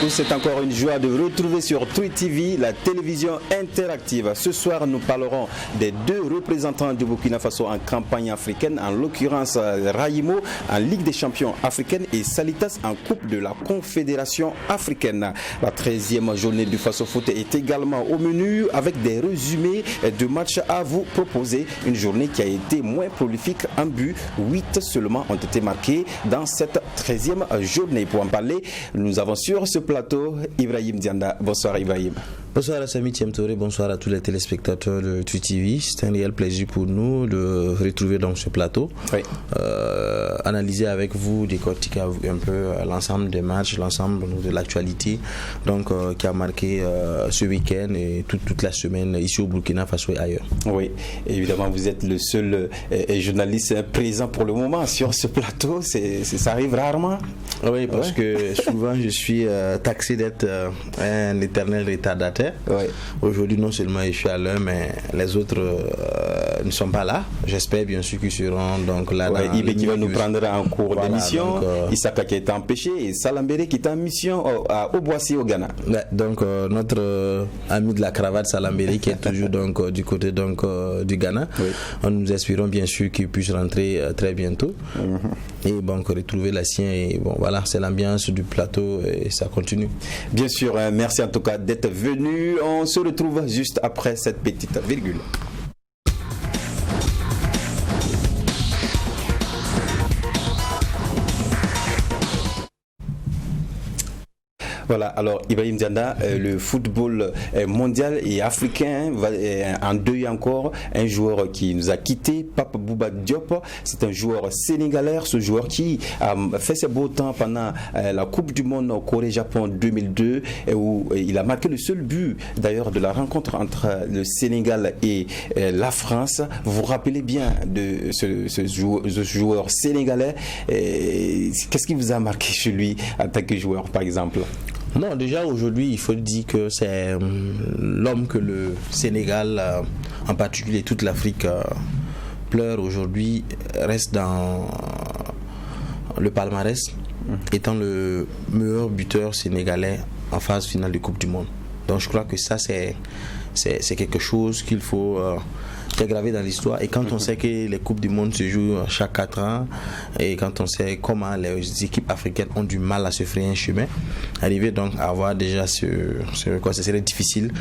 tous, c'est encore une joie de vous retrouver sur Twi TV, la télévision interactive. Ce soir, nous parlerons des deux représentants du Burkina Faso en campagne africaine, en l'occurrence Raïmo en Ligue des champions africaine et Salitas en Coupe de la Confédération africaine. La 13e journée du Faso Foot est également au menu avec des résumés de matchs à vous proposer. Une journée qui a été moins prolifique en but, 8 seulement ont été marqués dans cette 13e journée. Pour en parler, nous avons sur ce plateau Ibrahim Dianda. Bonsoir Ibrahim. Bonsoir à Samy Thiemtouré, bonsoir à tous les téléspectateurs de Twi TV. C'est un réel plaisir pour nous de retrouver donc ce plateau. Oui. Analyser avec vous, décortiquer un peu l'ensemble des matchs, l'ensemble de l'actualité donc, qui a marqué ce week-end et toute la semaine ici au Burkina Faso et ailleurs. Oui, évidemment vous êtes le seul journaliste présent pour le moment sur ce plateau. Ça arrive rarement. Oui, parce que souvent je suis taxé d'être un éternel retardataire. Ouais. Aujourd'hui, non seulement je suis à l'heure, mais les autres ne sont pas là. J'espère bien sûr qu'ils seront donc là. Ouais, Ibé qui va nous prendre en cours d'émission, Isaka qui est empêché et Salambéré qui est en mission au Boissy au Ghana. Ouais, donc notre ami de la cravate Salambéré qui est toujours donc du côté donc du Ghana. Oui. Nous espérons bien sûr qu'il puisse rentrer très bientôt et donc retrouver la sienne. Et bon voilà, c'est l'ambiance du plateau et ça continue. Bien sûr, merci en tout cas d'être venu. On se retrouve juste après cette petite virgule. Voilà, alors Ibrahim Dianda, le football mondial et africain va en deuil encore un joueur qui nous a quitté, Pape Bouba Diop. C'est un joueur sénégalais, ce joueur qui a fait ses beaux temps pendant la Coupe du Monde Corée-Japon 2002 où il a marqué le seul but d'ailleurs de la rencontre entre le Sénégal et la France. Vous vous rappelez bien de ce joueur sénégalais. Qu'est-ce qui vous a marqué chez lui en tant que joueur par exemple? Non, déjà aujourd'hui, il faut dire que c'est l'homme que le Sénégal, en particulier toute l'Afrique, pleure aujourd'hui, reste dans le palmarès, étant le meilleur buteur sénégalais en phase finale de Coupe du Monde. Donc je crois que ça, c'est quelque chose qu'il faut gravé dans l'histoire. Et quand on sait que les Coupes du Monde se jouent chaque 4 ans, et quand on sait comment les équipes africaines ont du mal à se frayer un chemin, arriver donc à avoir déjà ce serait difficile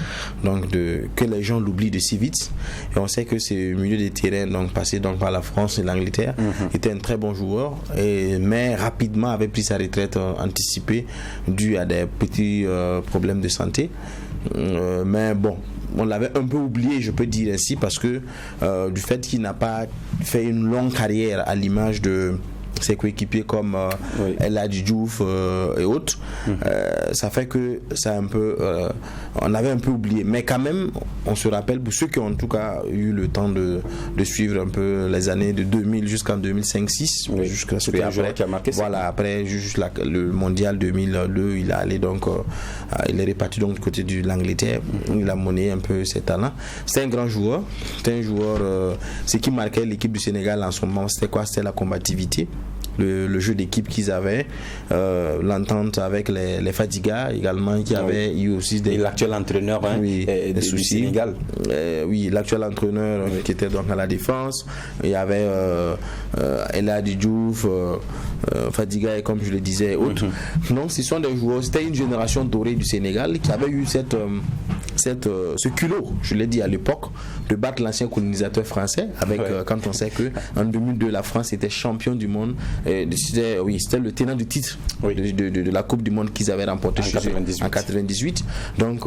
donc que les gens l'oublient de si vite. Et on sait que ce milieu de terrain donc passé donc par la France et l'Angleterre était un très bon joueur, mais rapidement avait pris sa retraite anticipée due à des petits problèmes de santé. Mais bon, on l'avait un peu oublié, je peux dire ainsi, parce que du fait qu'il n'a pas fait une longue carrière à l'image de ses coéquipiers comme El Hadji Diouf et autres, ça fait que ça un peu on avait un peu oublié, mais quand même on se rappelle, pour ceux qui ont en tout cas eu le temps de suivre un peu les années de 2000 jusqu'en 2005-6 jusqu'à ce qu'après, voilà, après juste le mondial 2002 il a allé donc il est reparti donc du côté de l'Angleterre, il a monnaie un peu ses talents. C'était un grand joueur, ce qui marquait l'équipe du Sénégal en ce moment, c'était quoi? C'était la combativité, le jeu d'équipe qu'ils avaient, l'entente avec les Fadiga également, qui avait eu aussi l'actuel entraîneur du Sénégal. L'actuel entraîneur qui était donc à la défense. Il y avait El Hadji Diouf, Fadiga et comme je le disais autres. Donc ce sont des joueurs, c'était une génération dorée du Sénégal qui avait eu ce culot, je l'ai dit à l'époque, de battre l'ancien colonisateur français avec quand on sait que en 2002 la France était champion du monde, c'était le tenant du titre de la Coupe du Monde qu'ils avaient remporté en 98. Donc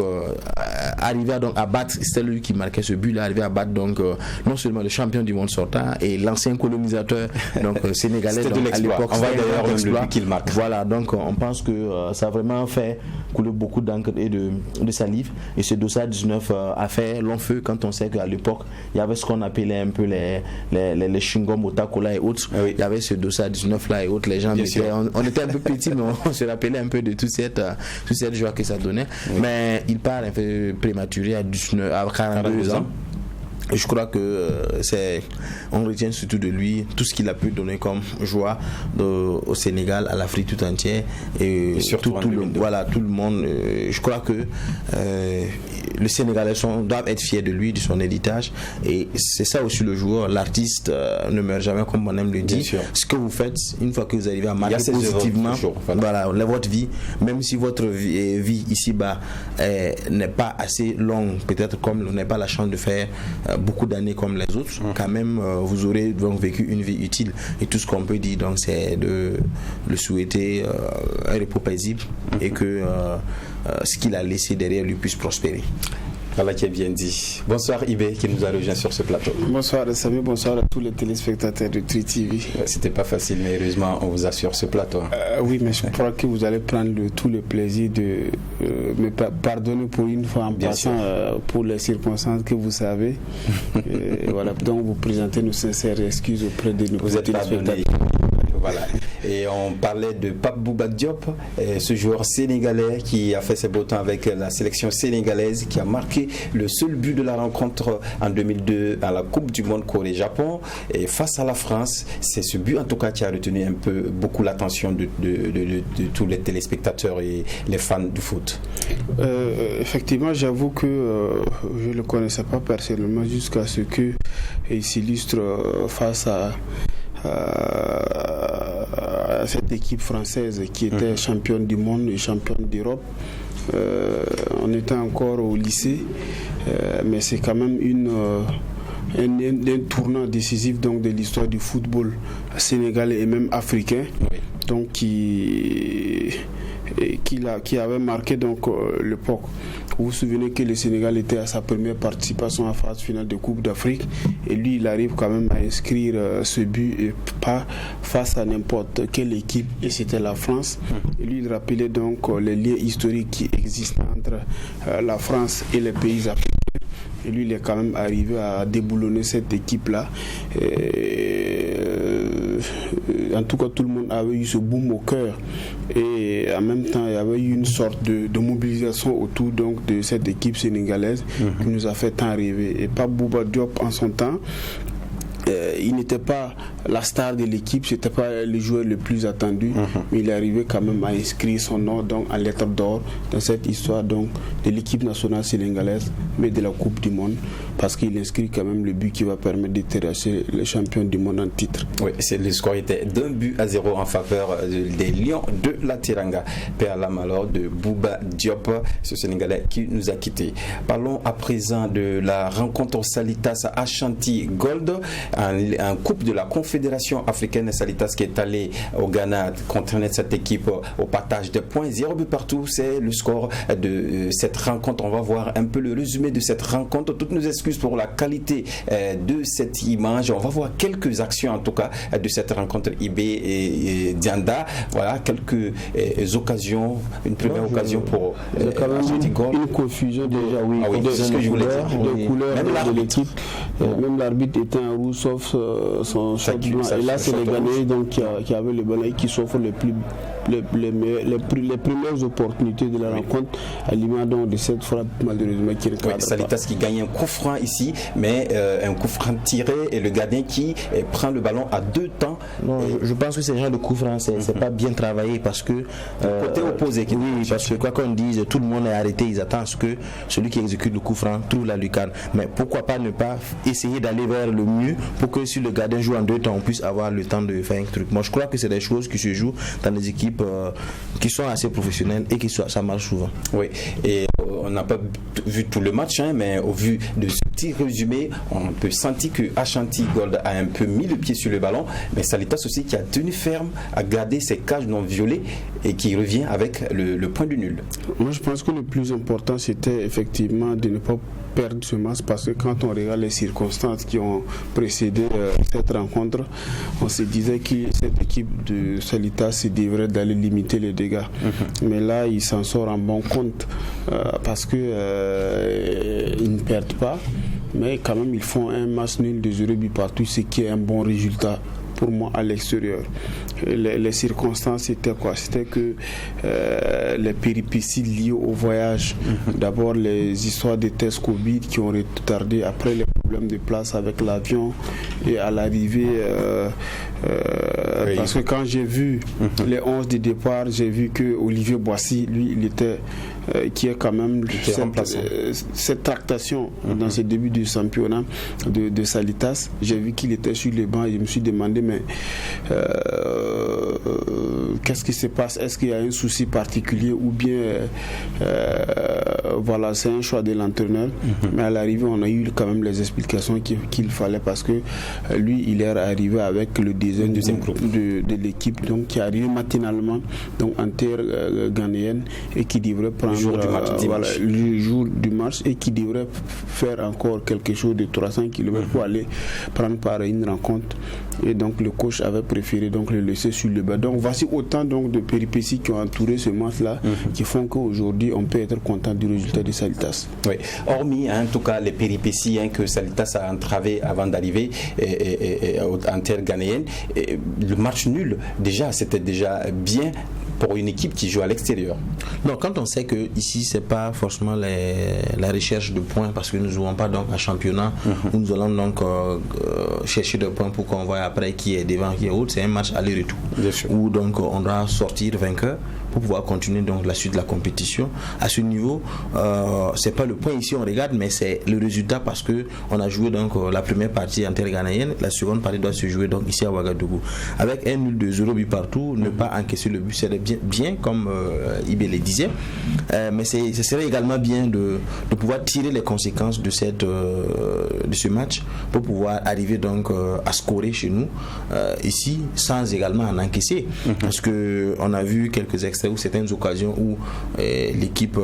arriver à battre, c'était lui qui marquait ce but là, arriver à battre donc non seulement le champion du monde sortant et l'ancien colonisateur donc sénégalais donc, à l'époque. On va d'ailleurs le qu'il marque. Voilà, donc on pense que ça a vraiment fait couler beaucoup d'encre et de salive, et ce dossier 19 a fait long feu quand on sait qu'à l'époque il y avait ce qu'on appelait un peu les chewing-gum Otakola et autres. Il y avait ce dossier 19 là et autres, les gens on était un peu petits mais on se rappelait un peu de toute cette joie que ça donnait. Mais il part un peu prématuré à 42 ans. je crois que on retient surtout de lui tout ce qu'il a pu donner comme joie au Sénégal, à l'Afrique tout entière et surtout tout le monde. Je crois que les Sénégalais doivent être fiers de lui, de son héritage, et c'est ça aussi le joueur. L'artiste ne meurt jamais, comme Bonhomme le dit. Ce que vous faites, une fois que vous arrivez à marquer positivement votre vie, même si votre vie ici-bas n'est pas assez longue, peut-être comme on n'a pas la chance de faire beaucoup d'années comme les autres, quand même vous aurez donc vécu une vie utile, et tout ce qu'on peut dire donc c'est de le souhaiter un repos paisible et que ce qu'il a laissé derrière lui puisse prospérer. Voilà qui est bien dit. Bonsoir Ibé qui nous a rejoint sur ce plateau. Bonsoir Samy, bonsoir à tous les téléspectateurs de Tri TV. C'était pas facile, mais heureusement on vous a sur ce plateau. Oui, mais je crois que vous allez prendre tout le plaisir de me pardonner pour une fois en passant pour les circonstances que vous savez. Et voilà, donc vous présentez nos sincères excuses auprès de nos téléspectateurs. Voilà. Et on parlait de Pape Bouba Diop, ce joueur sénégalais qui a fait ses beaux temps avec la sélection sénégalaise, qui a marqué le seul but de la rencontre en 2002 à la Coupe du Monde Corée-Japon. Et face à la France, c'est ce but en tout cas qui a retenu un peu beaucoup l'attention de tous les téléspectateurs et les fans du foot. Effectivement, j'avoue que je ne le connaissais pas personnellement jusqu'à ce qu'il s'illustre face à cette équipe française qui était championne du monde et championne d'Europe. On était encore au lycée, mais c'est quand même un tournant décisif donc, de l'histoire du football sénégalais et même africain, donc qui avait marqué donc l'époque. Vous vous souvenez que le Sénégal était à sa première participation à la phase finale de Coupe d'Afrique, et lui il arrive quand même à inscrire ce but, et pas face à n'importe quelle équipe, et c'était la France. Et lui il rappelait donc les liens historiques qui existent entre la France et les pays africains. Et lui il est quand même arrivé à déboulonner cette équipe là. En tout cas tout le monde avait eu ce boom au cœur, et en même temps il y avait eu une sorte de mobilisation autour donc de cette équipe sénégalaise qui nous a fait tant rêver. Et Pape Bouba Diop en son temps, il n'était pas la star de l'équipe, c'était pas le joueur le plus attendu, mais il est arrivé quand même à inscrire son nom donc en lettres d'or dans cette histoire donc de l'équipe nationale sénégalaise, mais de la Coupe du Monde, parce qu'il inscrit quand même le but qui va permettre de terrasser les champions du monde en titre. Oui, le score était d'1-0 en faveur des Lions de la Teranga. Père Lam alors de Bouba Diop, ce Sénégalais qui nous a quittés. Parlons à présent de la rencontre Salitas Ashanti Gold en Coupe de la Confédération africaine. Salitas qui est allé au Ghana contre cette équipe au partage de points, 0 but partout, c'est le score de cette rencontre. On va voir un peu le résumé de cette rencontre. Toutes nos excuses pour la qualité de cette image. On va voir quelques actions en tout cas de cette rencontre IB et Dianda. Voilà quelques occasions, une première occasion pour Ashanti Gold. Une confusion déjà, oui. Ah oui, c'est ce que je voulais dire. De couleurs de l'équipe. Même l'arbitre était en rouge sauf son shot blanc. Et là c'est les Ghanéens donc qui avaient le ballon et qui s'offrent les premières opportunités de la rencontre, à l'image donc de cette frappe malheureusement qui recadre. Salitas qui gagne un coup franc ici, mais un coup franc tiré, et le gardien qui prend le ballon à deux temps. Non, je pense que ce genre de coup franc c'est pas bien travaillé, parce que côté opposé parce que quoi qu'on dise, tout le monde est arrêté, ils attendent ce que celui qui exécute le coup franc trouve la lucarne. Mais pourquoi pas ne pas essayer d'aller vers le mieux pour que si le gardien joue en deux temps, on puisse avoir le temps de faire un truc. Moi je crois que c'est des choses qui se jouent dans les équipes qui sont assez professionnelles et ça marche souvent. Oui, et on n'a pas vu tout le match, mais au vu de ce petit résumé, on peut sentir que Ashanti Gold a un peu mis le pied sur le ballon, mais Salitas aussi qui a tenu ferme à garder ses cages non violées et qui revient avec le point du nul. Moi je pense que le plus important c'était effectivement de ne pas perdre ce match, parce que quand on regarde les circonstances qui ont précédé cette rencontre, on se disait que cette équipe de Salitas devrait d'aller limiter les dégâts. Mais là il s'en sort en bon compte, parce que ils ne perdent pas, mais quand même ils font un match nul de 0 but partout, ce qui est un bon résultat pour moi à l'extérieur. Les circonstances c'était quoi? C'était que les péripéties liées au voyage, d'abord les histoires de tests Covid qui ont retardé, après les problème de place avec l'avion et à l'arrivée, parce que quand j'ai vu les 11 de départ, j'ai vu que Olivier Boissy, lui, il était qui est quand même cette tractation dans ce début du championnat de Salitas. J'ai vu qu'il était sur les bancs et je me suis demandé mais qu'est-ce qui se passe? Est-ce qu'il y a un souci particulier ou bien voilà, c'est un choix de l'entraîneur. Mais à l'arrivée, on a eu quand même les explications qu'il fallait parce que lui, il est arrivé avec le deuxième groupe de l'équipe, donc qui est arrivé matinalement, donc en terre ghanéenne et qui devrait prendre le jour du match et qui devrait faire encore quelque chose de 300 km pour aller prendre part à une rencontre. Et donc le coach avait préféré donc le laisser sur le banc. Donc voici autant donc de péripéties qui ont entouré ce match-là qui font qu'aujourd'hui on peut être content du résultat de Salitas. Oui, hormis en tout cas les péripéties que Salitas a entravé avant d'arriver en terre ghanéenne, le match nul déjà c'était déjà bien pour une équipe qui joue à l'extérieur. Non, quand on sait que ici c'est pas forcément la recherche de points parce que nous ne jouons pas donc un championnat où nous allons donc chercher des points pour qu'on voit après qui est devant, qui est autre, c'est un match aller-retour où donc on doit sortir vainqueur pour pouvoir continuer donc la suite de la compétition. À ce niveau, c'est pas le point ici on regarde, mais c'est le résultat parce que on a joué donc la première partie en terre ghanéenne, la seconde partie doit se jouer donc ici à Ouagadougou. Avec un nul de 0 but partout, ne pas encaisser le but, c'est bien comme Ibé le disait, mais ce serait également bien de pouvoir tirer les conséquences de ce match pour pouvoir arriver donc à scorer chez nous ici sans également en encaisser, parce que on a vu quelques extraits ou certaines occasions où l'équipe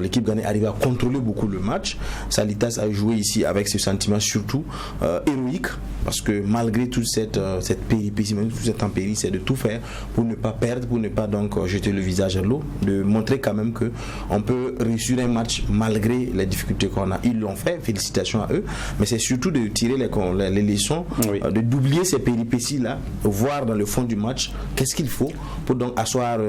l'équipe ghanéenne arrivait à contrôler beaucoup le match. Salitas a joué ici avec ce sentiment surtout héroïque, parce que malgré toute cette péripétie, même toute cette intempérie, c'est de tout faire pour ne pas perdre, pour ne pas donc jeter le visage à l'eau, de montrer quand même que on peut réussir un match malgré les difficultés qu'on a. Ils l'ont fait, félicitations à eux, mais c'est surtout de tirer les leçons, d'oublier ces péripéties là, voir dans le fond du match qu'est-ce qu'il faut pour donc asseoir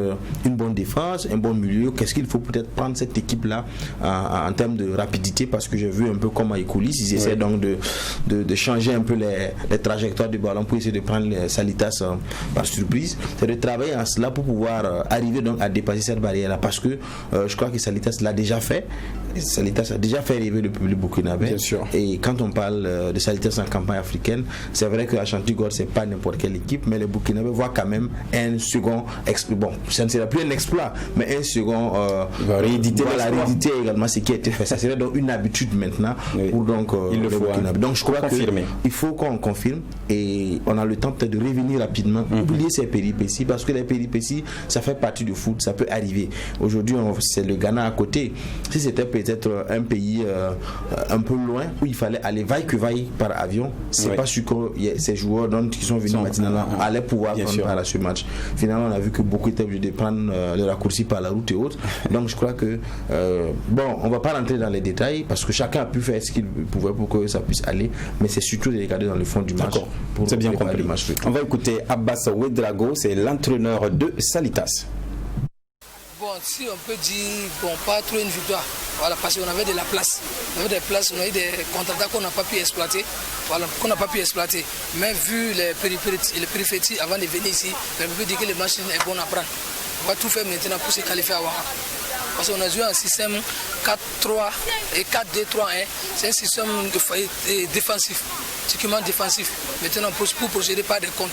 une bonne défense, un bon milieu, qu'est-ce qu'il faut peut-être prendre cette équipe là en termes de rapidité, parce que j'ai vu un peu comme à Icoulis, ils essaient donc de changer un peu les trajectoires du ballon pour essayer de prendre les Salitas par surprise. C'est de travailler en cela pour pouvoir arriver donc à dépasser cette barrière là, parce que je crois que Salitas l'a déjà fait. Salitas a déjà fait rêver le public burkinabé. Et quand on parle de Salitas en campagne africaine, c'est vrai que Ashanti-Gold c'est pas n'importe quelle équipe, mais les Burkinabés voient quand même un second exploit. Bon, ça ne sera plus un exploit, mais un second rééditer également ce qui a été fait. Ça serait donc une habitude maintenant pour donc le Burkinabé. Donc je crois qu'il faut qu'on confirme et on a le temps peut-être de revenir rapidement, oublier ces péripéties, parce que les péripéties ça fait partie du foot, ça peut arriver. Aujourd'hui c'est le Ghana à côté. Si c'était peut-être un pays un peu loin où il fallait aller vaille que vaille par avion, c'est pas sûr que ces joueurs qui sont venus maintenant allaient pouvoir prendre part à ce match. Finalement on a vu que beaucoup étaient obligés de prendre le raccourci par la route et autres. Donc je crois que on va pas rentrer dans les détails parce que chacun a pu faire ce qu'il pouvait pour que ça puisse aller, mais c'est surtout de regarder dans le fond du match. C'est bien compris. On va écouter Abbas Ouedraogo, c'est l'entraîneur de Salitas. Bon, si on peut dire, pas trop une victoire, voilà, parce qu'on avait de la place. On avait des places, on a eu des contre-attaques qu'on n'a pas pu exploiter, Mais vu les péripéties avant de venir ici, on peut dire que le match est bon à prendre. On va tout faire maintenant pour se qualifier à Ouaga. Parce qu'on a joué un système 4-3 et 4-2-3-1. C'est un système défensif, typiquement défensif. Maintenant, pour procéder par des comptes.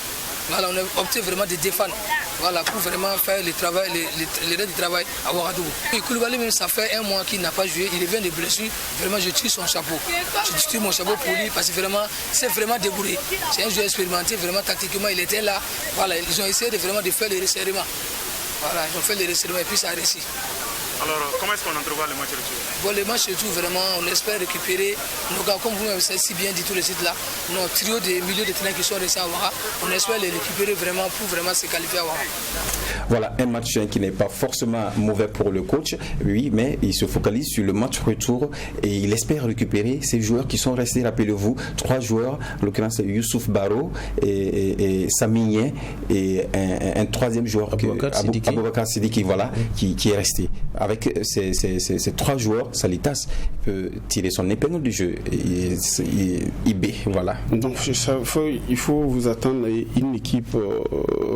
Voilà, on a opté vraiment de défendre. Voilà, pour vraiment faire le travail, le reste du travail à Ouagadougou. Et Koulibaly, même ça fait un mois qu'il n'a pas joué, il revient de blessure. Vraiment, je tire son chapeau. Je tire mon chapeau pour lui parce que vraiment, c'est vraiment débrouillé. C'est un joueur expérimenté, vraiment tactiquement, il était là. Voilà, ils ont essayé de faire le resserrement. Voilà, ils ont fait le resserrement et puis ça a réussi. Alors, comment est-ce qu'on entrevoit le match retour? Bon, le match retour, vraiment, on espère récupérer nos gars, comme vous m'avez si bien dit tout le site là, nos trios de milieux de terrain qui sont restés à Ouaga, on espère les récupérer vraiment pour vraiment se qualifier à Ouaga. Voilà, un match qui n'est pas forcément mauvais pour le coach, oui, mais il se focalise sur le match retour et il espère récupérer ces joueurs qui sont restés, rappelez-vous, 3 joueurs, en l'occurrence Youssouf Baro et Samigné et un troisième joueur, Aboubakar Sidiki, voilà, qui est resté. Avec ces 3 joueurs, Salitas peut tirer son épingle du jeu. IB, voilà. Donc il faut vous attendre une équipe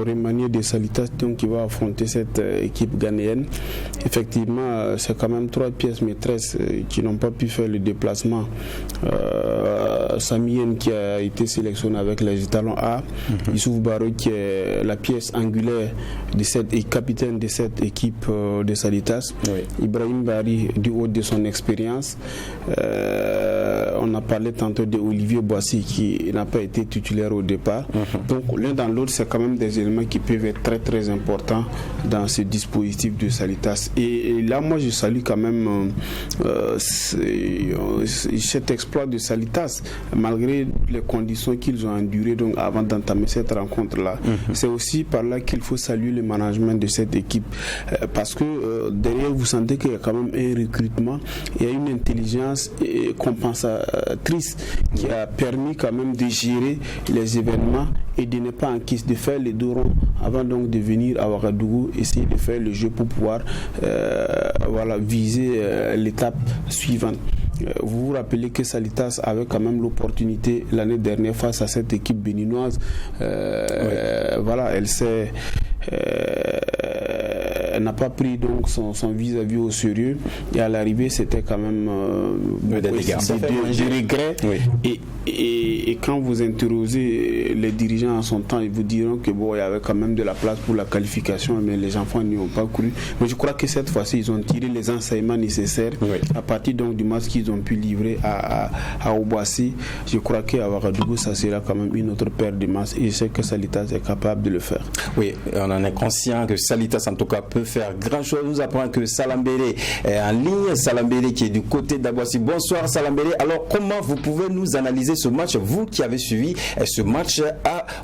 remaniée de Salitas donc, qui va affronter cette équipe ghanéenne. Effectivement, c'est quand même 3 pièces maîtresses qui n'ont pas pu faire le déplacement. Samien qui a été sélectionné avec les étalons A, Youssouf Baro qui est la pièce angulaire de cette et capitaine de cette équipe de Salitas, Ibrahim Bari du haut de son expérience. On a parlé tantôt de Olivier Boissy qui n'a pas été titulaire au départ. Donc l'un dans l'autre, c'est quand même des éléments qui peuvent être très très importants dans ce dispositif de Salitas. Et là, moi, je salue quand même cet exploit de Salitas, malgré les conditions qu'ils ont endurées donc, avant d'entamer cette rencontre-là. C'est aussi par là qu'il faut saluer le management de cette équipe. Parce que derrière, vous sentez qu'il y a quand même un recrutement, il y a une intelligence compensatrice qui a permis quand même de gérer les événements et de ne pas encaisser, de faire les dos ronds avant donc de venir à Ouagadougou, essayer de faire le jeu pour pouvoir viser l'étape suivante. Vous vous rappelez que Salitas avait quand même l'opportunité l'année dernière face à cette équipe béninoise. Elle s'est n'a pas pris donc son vis-à-vis au sérieux et à l'arrivée c'était quand même des regrets. Et quand vous interrogez les dirigeants en son temps, ils vous diront que il y avait quand même de la place pour la qualification, mais les enfants n'y ont pas cru. Mais je crois que cette fois-ci ils ont tiré les enseignements nécessaires à partir donc du match qu'ils ont pu livrer à Obuasi. Je crois qu'à Ouagadougou ça sera quand même une autre paire de matchs et je sais que Salitas est capable de le faire. Oui, on en est conscient que Salitas en tout cas peut faire grand chose. Nous apprend que Salambélé est en ligne. Salambélé qui est du côté d'Aboissi. Bonsoir Salambélé. Alors comment vous pouvez nous analyser ce match, vous qui avez suivi ce match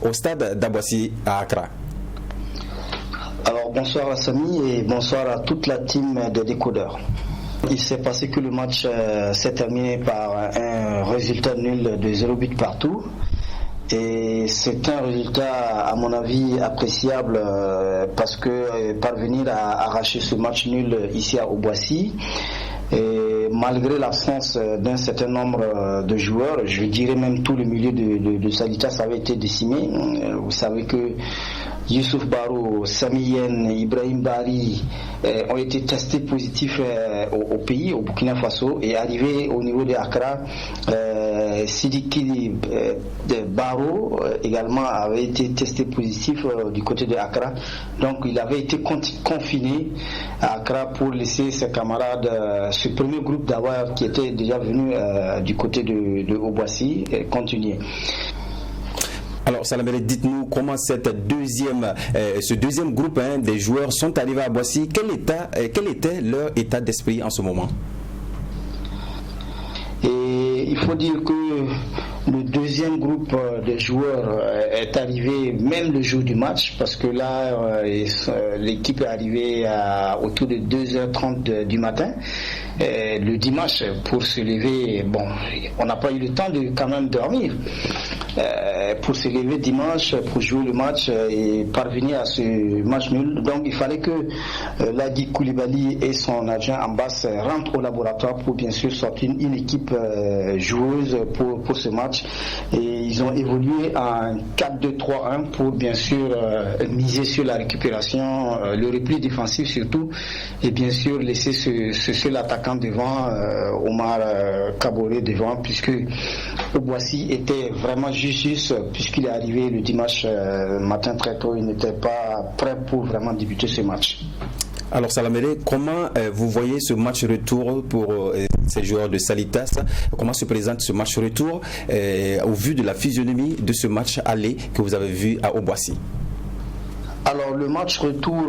au stade d'Aboissi à Accra? Alors bonsoir à Samy et bonsoir à toute la team des décodeurs. Il s'est passé que le match s'est terminé par un résultat nul de 0 but partout. Et c'est un résultat, à mon avis, appréciable parce que parvenir à arracher ce match nul ici à Obuasi, et malgré l'absence d'un certain nombre de joueurs, je dirais même tout le milieu de Salitas avait été décimé. Vous savez que Youssouf Baro, Samien, Ibrahim Bari ont été testés positifs au pays, au Burkina Faso, et arrivé au niveau de Accra, Sidiki Baro également avait été testé positif du côté de Accra. Donc il avait été confiné à Accra pour laisser ses camarades, ce premier groupe d'abord qui était déjà venu du côté de Obuasi, continuer. Alors Salambélé, dites-nous comment ce deuxième groupe des joueurs sont arrivés à Boissy. Quel était leur état d'esprit en ce moment? Et il faut dire que le deuxième groupe de joueurs est arrivé même le jour du match, parce que là l'équipe est arrivée autour de 2h30 du matin. Le dimanche pour se lever, on n'a pas eu le temps de quand même dormir. Pour se lever dimanche, pour jouer le match et parvenir à ce match nul. Donc il fallait que Ladi Koulibaly et son adjoint Ambas rentrent au laboratoire pour bien sûr sortir une équipe joueuse pour ce match. Et ils ont évolué en 4-2-3-1 pour bien sûr miser sur la récupération, le repli défensif surtout, et bien sûr laisser ce seul attaquant devant, Omar Kaboré devant, puisque Obuasi était vraiment juste puisqu'il est arrivé le dimanche matin très tôt, il n'était pas prêt pour vraiment débuter ce match. Alors Salambélé, comment vous voyez ce match retour pour ces joueurs de Salitas? Comment se présente ce match retour au vu de la physionomie de ce match aller que vous avez vu à Obuasi? Alors le match retour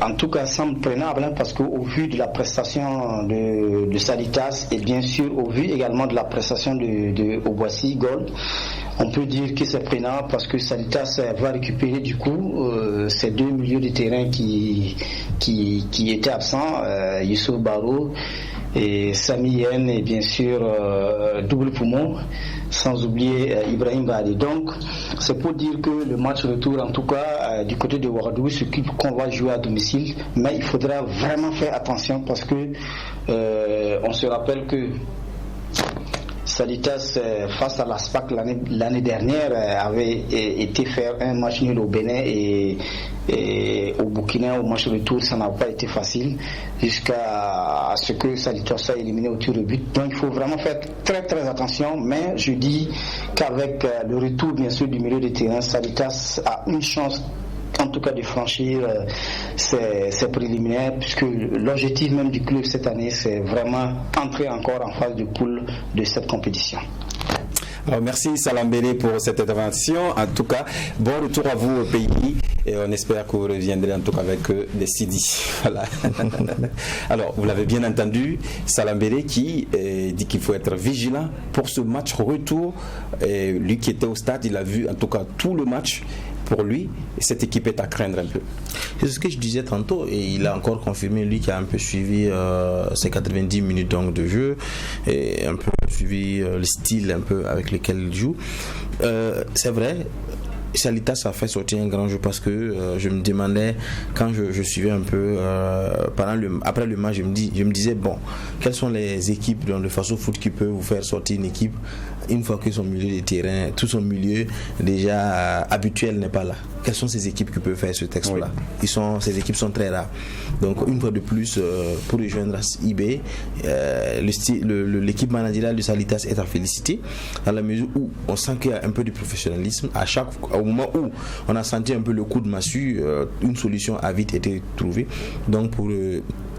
en tout cas semble prenable, parce qu'au vu de la prestation de Salitas et bien sûr au vu également de la prestation de Obuasi Gold, on peut dire que c'est prenant parce que Salitas va récupérer du coup ces deux milieux de terrain qui étaient absents, Youssouf Barrow et Sami Yen, et bien sûr double poumon, sans oublier Ibrahim Badi. Donc c'est pour dire que le match retour, en tout cas du côté de Ouagadougou, c'est qu'on va jouer à domicile, mais il faudra vraiment faire attention parce que on se rappelle que Salitas face à l'ASPAC l'année dernière avait été faire un match nul au Bénin et au Burkina. Au match retour, ça n'a pas été facile jusqu'à ce que Salitas soit éliminé au tir au but. Donc il faut vraiment faire très très attention, mais je dis qu'avec le retour bien sûr du milieu de terrain, Salitas a une chance en tout cas de franchir ces préliminaires, puisque l'objectif même du club cette année, c'est vraiment entrer encore en phase de poule de cette compétition. Alors merci Salambélé pour cette intervention. En tout cas, bon retour à vous au pays et on espère que vous reviendrez en tout cas avec des Sidi. Voilà. Alors, vous l'avez bien entendu, Salambélé qui dit qu'il faut être vigilant pour ce match retour. Et lui qui était au stade, il a vu en tout cas tout le match. Pour lui, cette équipe est à craindre un peu. C'est ce que je disais tantôt et il a encore confirmé, lui qui a un peu suivi ces 90 minutes donc de jeu et un peu suivi le style un peu avec lequel il joue. C'est vrai, Salitas a fait sortir un grand jeu parce que je me demandais, quand je suivais un peu après le match, je me disais bon, quelles sont les équipes dans le Faso Foot qui peuvent vous faire sortir une équipe une fois que son milieu de terrain, tout son milieu déjà habituel n'est pas là. Quelles sont ces équipes qui peuvent faire ce texte-là? Ces équipes sont très rares. Donc une fois de plus, pour rejoindre IB, l'équipe managériale de Salitas est à féliciter dans la mesure où on sent qu'il y a un peu de professionnalisme. Au moment où on a senti un peu le coup de massue, une solution a vite été trouvée. Donc pour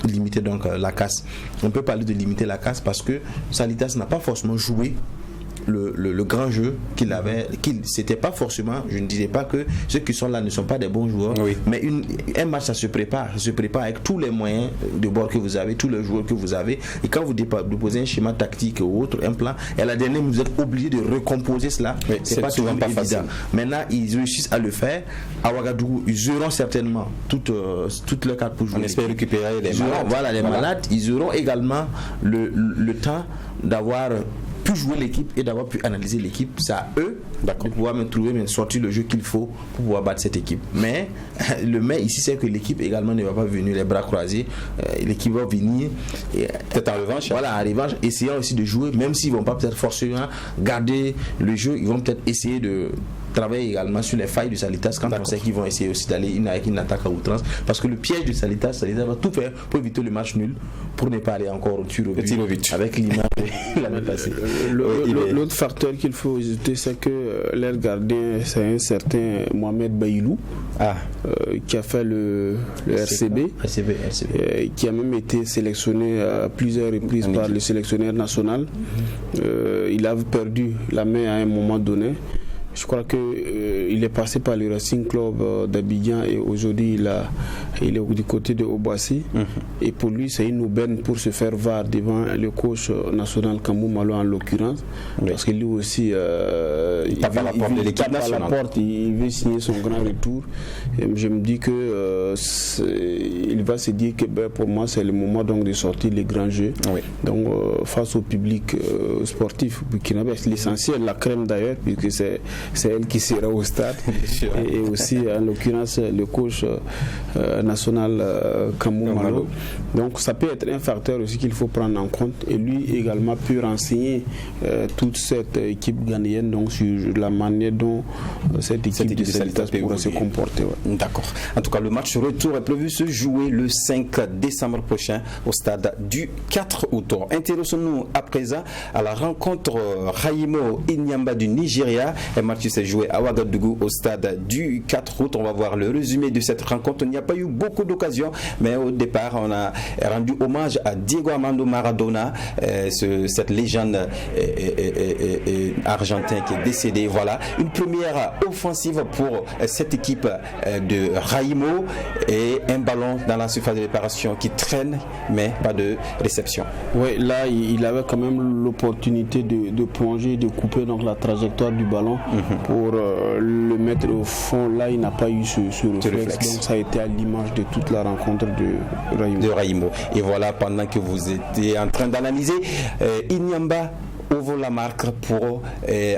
limiter donc la casse, on peut parler de limiter la casse parce que Salitas n'a pas forcément joué le grand jeu qu'il avait, c'était pas forcément, je ne dirais pas que ceux qui sont là ne sont pas des bons joueurs, mais un match ça se prépare avec tous les moyens de bord que vous avez, tous les joueurs que vous avez, et quand vous déposez un schéma tactique ou autre, un plan, et à la dernière vous êtes obligé de recomposer cela, c'est pas souvent pas facile. Maintenant ils réussissent à le faire. À Ouagadougou ils auront certainement toutes leurs cartes pour jouer. On espère récupérer les malades. Voilà, les malades, ils auront également le temps d'avoir pu jouer l'équipe et d'avoir pu analyser l'équipe. C'est à eux de pouvoir sortir le jeu qu'il faut pour pouvoir battre cette équipe. Mais le mais ici c'est que l'équipe également ne va pas venir les bras croisés. L'équipe va venir peut-être en revanche. Voilà, en revanche, essayant aussi de jouer, même s'ils vont pas peut-être forcément garder le jeu, ils vont peut-être essayer de travailler également sur les failles de Salitas quand on sait qu'ils vont essayer aussi d'aller avec une attaque à outrance, parce que le piège de Salitas va tout faire pour éviter le match nul, pour ne pas aller encore au tir au but avec l'image de l'année passée. L'autre facteur qu'il faut ajouter, c'est que leur gardien, c'est un certain Mohamed Bailou qui a fait le RCB, qui a même été sélectionné à plusieurs reprises par le sélectionneur national. Il a perdu la main à un moment donné. Je crois qu'il est passé par le Racing Club d'Abidjan et aujourd'hui il est du côté de Oboissy. Et pour lui, c'est une aubaine pour se faire voir devant le coach national Kamou Malo en l'occurrence. Parce que lui aussi, il tape à la porte, il veut signer son grand retour. Et je me dis que il va se dire que pour moi, c'est le moment donc de sortir les grands jeux. Donc face au public sportif burkinabé, c'est l'essentiel, la crème d'ailleurs, puisque c'est elle qui sera au stade et aussi en l'occurrence le coach national Kamou Malo. Donc ça peut être un facteur aussi qu'il faut prendre en compte, et lui également peut renseigner toute cette équipe ghanéenne donc sur la manière dont cette équipe de Salitas pourra se comporter. D'accord. En tout cas, le match retour est prévu se jouer le 5 décembre prochain au stade du 4 août. Intéressons-nous à présent à la rencontre Raimo Inyamba du Nigeria. Un match qui s'est joué à Ouagadougou au stade du 4 août. On va voir le résumé de cette rencontre. Il n'y a pas eu beaucoup d'occasions, mais au départ, on a rendu hommage à Diego Armando Maradona, cette légende argentin qui est décédé. Voilà, une première offensive pour cette équipe de Raimo et un ballon dans la surface de réparation qui traîne, mais pas de réception. Oui, là, il avait quand même l'opportunité de plonger, de couper donc la trajectoire du ballon pour le mettre au fond. Là, il n'a pas eu ce réflexe. Donc, ça a été à l'image de toute la rencontre de Raimo. Et voilà, pendant que vous étiez en train d'analyser, Inyamba ouvre la marque pour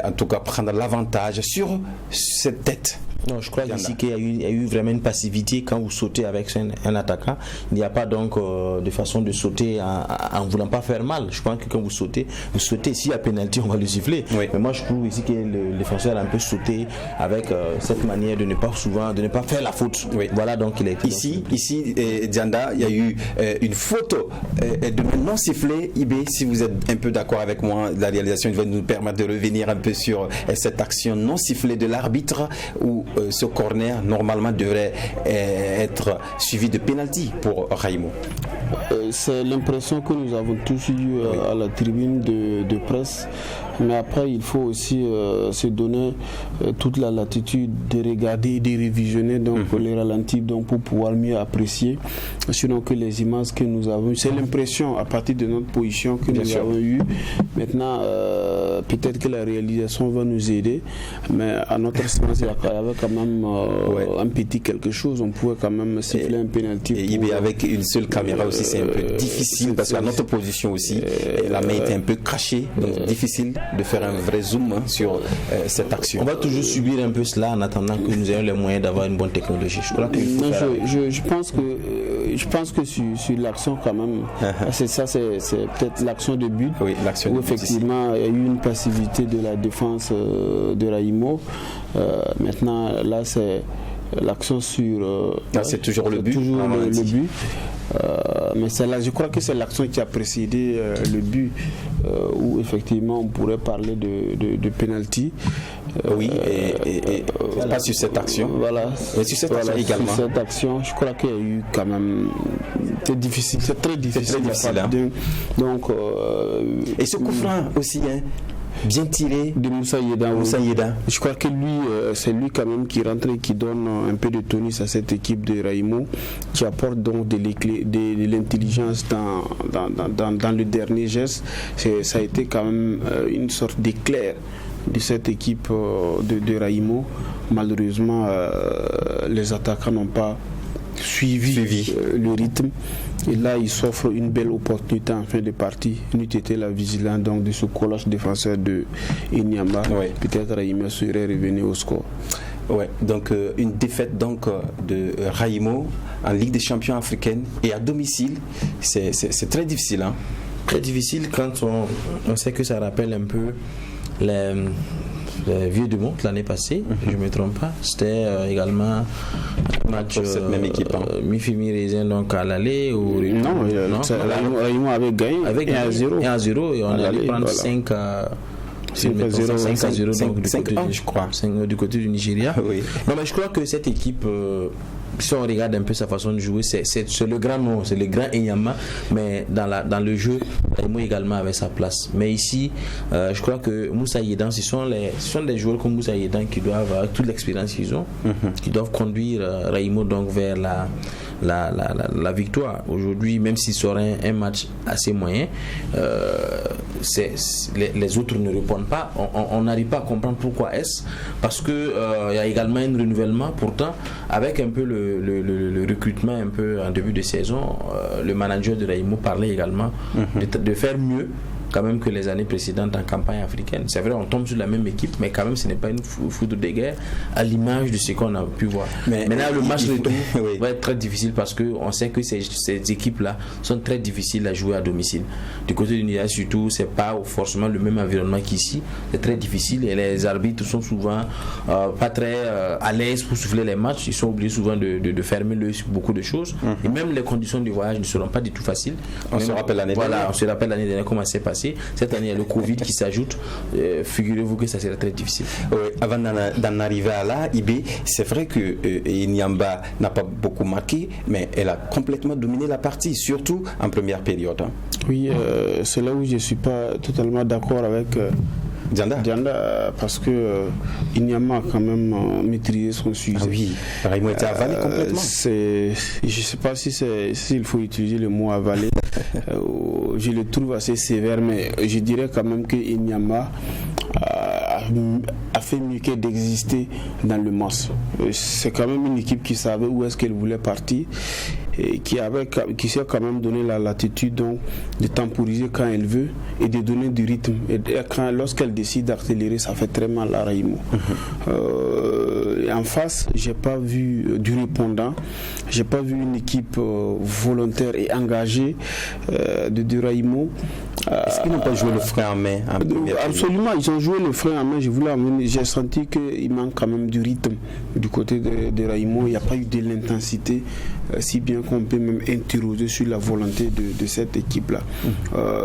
en tout cas prendre l'avantage sur cette tête. Non, je crois ici qu'il y a eu vraiment une passivité quand vous sautez avec un attaquant. Il n'y a pas donc de façon de sauter en voulant pas faire mal. Je pense que quand vous sautez s'il y a pénalty, on va le siffler. Oui. Mais moi je trouve ici que le défenseur a un peu sauté avec cette manière de ne pas faire la faute. Oui. Voilà donc il est ici Dianda, il y a eu une faute de non sifflée. Ibé, si vous êtes un peu d'accord avec moi, la réalisation va nous permettre de revenir un peu sur cette action non sifflée de l'arbitre où ce corner normalement devrait être suivi de pénalty pour Raimo. C'est l'impression que nous avons tous eu à la tribune de presse. Mais après, il faut aussi se donner toute la latitude de regarder, de révisionner donc les ralentis donc pour pouvoir mieux apprécier. Sinon que les images que nous avons, c'est l'impression à partir de notre position que nous avons eue. Maintenant, peut-être que la réalisation va nous aider, mais à notre sens, il y avait quand même un petit quelque chose. On pouvait quand même siffler un penalty. Et avec une seule caméra aussi, c'est un peu difficile parce qu'à notre position aussi, la main était un peu crachée, donc difficile de faire un vrai zoom sur cette action. On va toujours subir un peu cela en attendant que nous ayons les moyens d'avoir une bonne technologie. Je crois que je pense que sur l'action quand même, c'est peut-être l'action de but, où effectivement il y a eu une passivité de la défense de Raimo. Maintenant là c'est l'action sur c'est toujours le but. Le but. Mais là, je crois que c'est l'action qui a précédé le but où effectivement on pourrait parler de penalty. Oui, et pas sur cette action. Voilà. Mais sur cette action également. Sur cette action, je crois qu'il y a eu quand même. C'est difficile, c'est très difficile. Donc. Et ce coup franc aussi, bien tiré de Moussa Yeda. Je crois que lui, c'est lui quand même qui rentre et qui donne un peu de tonus à cette équipe de Raimo, qui apporte donc de l'intelligence dans le dernier geste. Ça a été quand même une sorte d'éclair de cette équipe de Raimo. Malheureusement, les attaquants n'ont pas suivi le rythme. Et là, il s'offre une belle opportunité en fin de partie. N'eût été la vigilance donc de ce colosse défenseur de Inyamba. Peut-être Raimo serait revenu au score. Ouais, donc une défaite donc de Raimo en Ligue des Champions africaine et à domicile, c'est très difficile. Très difficile quand on sait que ça rappelle un peu les Vieux du Monde l'année passée, je ne me trompe pas. C'était également un match cette même équipe. Mi-fimi raisin donc à l'aller ou non, Raimo avait gagné avec 1-0 et on allait prendre 5 à 0 donc du côté du Nigeria. Non, mais je crois que cette équipe si on regarde un peu sa façon de jouer, c'est le grand nom, c'est le grand Inyamba, mais dans le jeu, Raimo également avait sa place. Mais ici, je crois que Moussa Yedan, ce sont des joueurs comme Moussa Yedan qui doivent, avec toute l'expérience qu'ils ont, qui doivent conduire Raimo donc vers la victoire. Aujourd'hui, même s'il serait un match assez moyen, les autres ne répondent pas. On n'arrive pas à comprendre pourquoi est-ce, parce que il y a également un renouvellement. Pourtant, avec un peu le recrutement un peu en début de saison, le manager de Raimo parlait également de faire mieux quand même que les années précédentes en campagne africaine. C'est vrai, on tombe sur la même équipe, mais quand même ce n'est pas une foudre de guerre à l'image de ce qu'on a pu voir. Mais maintenant le match retour va être très difficile parce qu'on sait que ces équipes-là sont très difficiles à jouer à domicile. Du côté du Nigeria surtout, c'est pas forcément le même environnement qu'ici. C'est très difficile et les arbitres sont souvent pas très à l'aise pour souffler les matchs. Ils sont obligés souvent de fermer l'œil sur beaucoup de choses. Et même les conditions du voyage ne seront pas du tout faciles. On se rappelle l'année dernière comment c'est passé. passé. Cette année, il y a le Covid qui s'ajoute. Figurez-vous que ça serait très difficile. Oui, avant d'en arriver à là, Ibé, c'est vrai que Inyamba n'a pas beaucoup marqué, mais elle a complètement dominé la partie, surtout en première période. Hein. Oui, c'est là où je ne suis pas totalement d'accord avec Dianda, parce que Inyama a quand même maîtrisé son sujet. Ah oui, Raïmo était avalé complètement. Je ne sais pas s'il faut utiliser le mot avalé. Je le trouve assez sévère, mais je dirais quand même que Inyama a fait mieux que d'exister dans le match. C'est quand même une équipe qui savait où est-ce qu'elle voulait partir et qui s'est quand même donné la latitude donc, de temporiser quand elle veut et de donner du rythme. Et lorsqu'elle décide d'accélérer, ça fait très mal à Raïmo. En face, j'ai pas vu du répondant, j'ai pas vu une équipe volontaire et engagée de Raïmo. Est-ce qu'ils n'ont pas joué le frein en main? Absolument, ils ont joué le frein en main. J'ai senti qu'il manque quand même du rythme du côté de Raïmo. Il n'y a pas eu de l'intensité, si bien qu'on peut même interroger sur la volonté de cette équipe-là.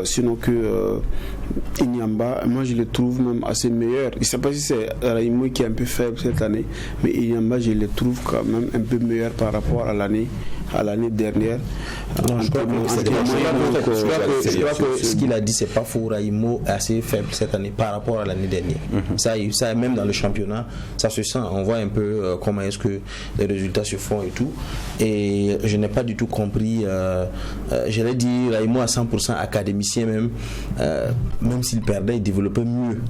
Sinon que Inyamba, moi je le trouve même assez meilleur. Je ne sais pas si c'est Raïmo qui est un peu faible cette année, mais Inyamba, je le trouve quand même un peu meilleur par rapport à l'année dernière. Je crois que ce qu'il a dit, c'est pas faux. Raïmo est assez faible cette année par rapport à l'année dernière. Ça, même dans le championnat, ça se sent. On voit un peu comment est-ce que les résultats se font et tout. Et je n'ai pas du tout compris. J'allais dire Raïmo à 100% académicien même s'il perdait, il développait mieux.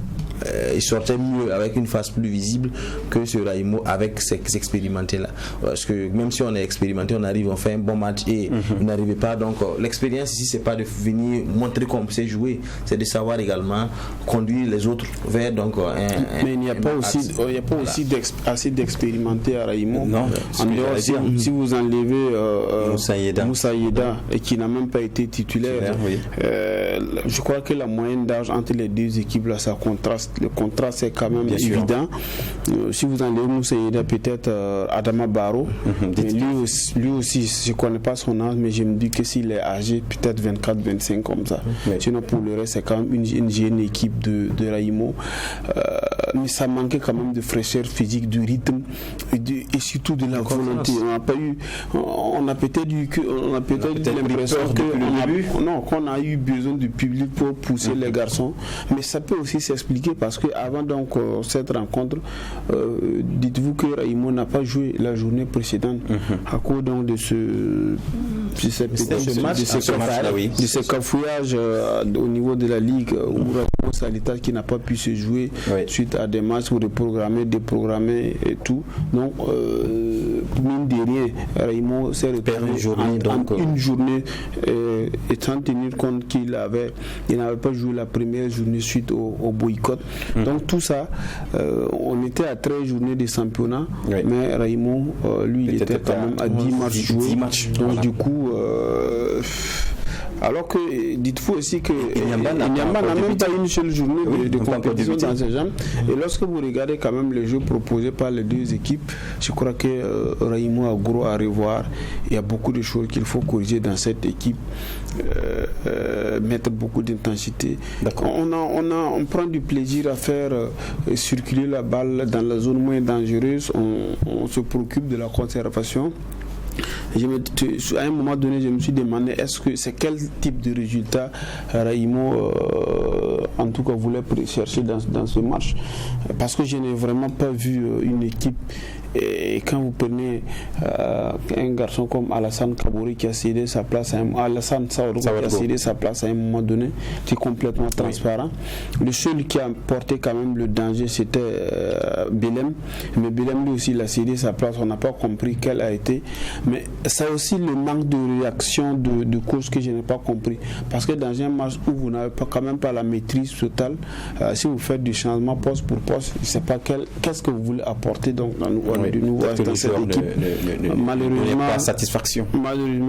Il sortait mieux avec une face plus visible que ce Raïmo avec ces expérimentés là, parce que même si on est expérimenté, on arrive, on fait un bon match et vous n'arrivez pas. Donc l'expérience ici, c'est pas de venir montrer qu'on sait jouer, c'est de savoir également conduire les autres vers donc mais il n'y a pas aussi assez d'expérimentés à Raïmo. Non, en dehors, si vous enlevez Moussa Yeda et qui n'a même pas été titulaire, je crois que la moyenne d'âge entre les deux équipes là, ça contraste. Le contraste est quand même évident. Si vous enlevez Moussa Yeda, peut-être Adama Barrow, lui aussi, je ne connais pas son âge, mais je me dis que s'il est âgé, peut-être 24-25 comme ça. Sinon, pour le reste, c'est quand même une jeune équipe de Raïmo. Mais ça manquait quand même de fraîcheur physique, du rythme et surtout de la volonté. On a peut-être eu l'impression qu'on a eu besoin du public pour pousser les garçons, mais ça peut aussi s'expliquer parce qu'avant donc cette rencontre, dites-vous que Raïmo n'a pas joué la journée précédente à cause donc de ce cafouillage au niveau de la Ligue où Raïmo Salitas qui n'a pas pu se jouer suite à des matchs ou déprogrammés et tout. Donc mine de rien, Raïmo s'est retrouvé une journée étant tenu compte qu'il n'avait pas joué la première journée suite au boycott. Donc tout ça, on était à 13 journées de championnat, mais Raïmo, lui, il était quand même à 10 matchs joués. Donc du coup, alors que dites-vous aussi que Inyamba n'a même pas une seule journée de compétition dans ses jambes. Et lorsque vous regardez quand même les jeux proposés par les deux équipes, je crois que Raïmo a gros à revoir. Il y a beaucoup de choses qu'il faut corriger dans cette équipe, mettre beaucoup d'intensité. On prend du plaisir à faire circuler la balle dans la zone moins dangereuse. On se préoccupe de la conservation. À un moment donné, je me suis demandé c'est quel type de résultat Raïmo en tout cas voulait chercher dans ce match, parce que je n'ai vraiment pas vu une équipe. Et quand vous prenez un garçon comme Alassane Kabouri qui a cédé sa place à Alassane Saourou qui a cédé sa place à un moment donné, c'est complètement transparent. Le seul qui a porté quand même le danger, c'était Belem. Mais Belem lui aussi, il a cédé sa place. On n'a pas compris quelle a été. Mais ça aussi le manque de réaction de cause que je n'ai pas compris. Parce que dans un match où vous n'avez quand même pas la maîtrise totale, si vous faites du changement poste pour poste, je ne sais pas qu'est-ce que vous voulez apporter donc dans cette équipe. Malheureusement,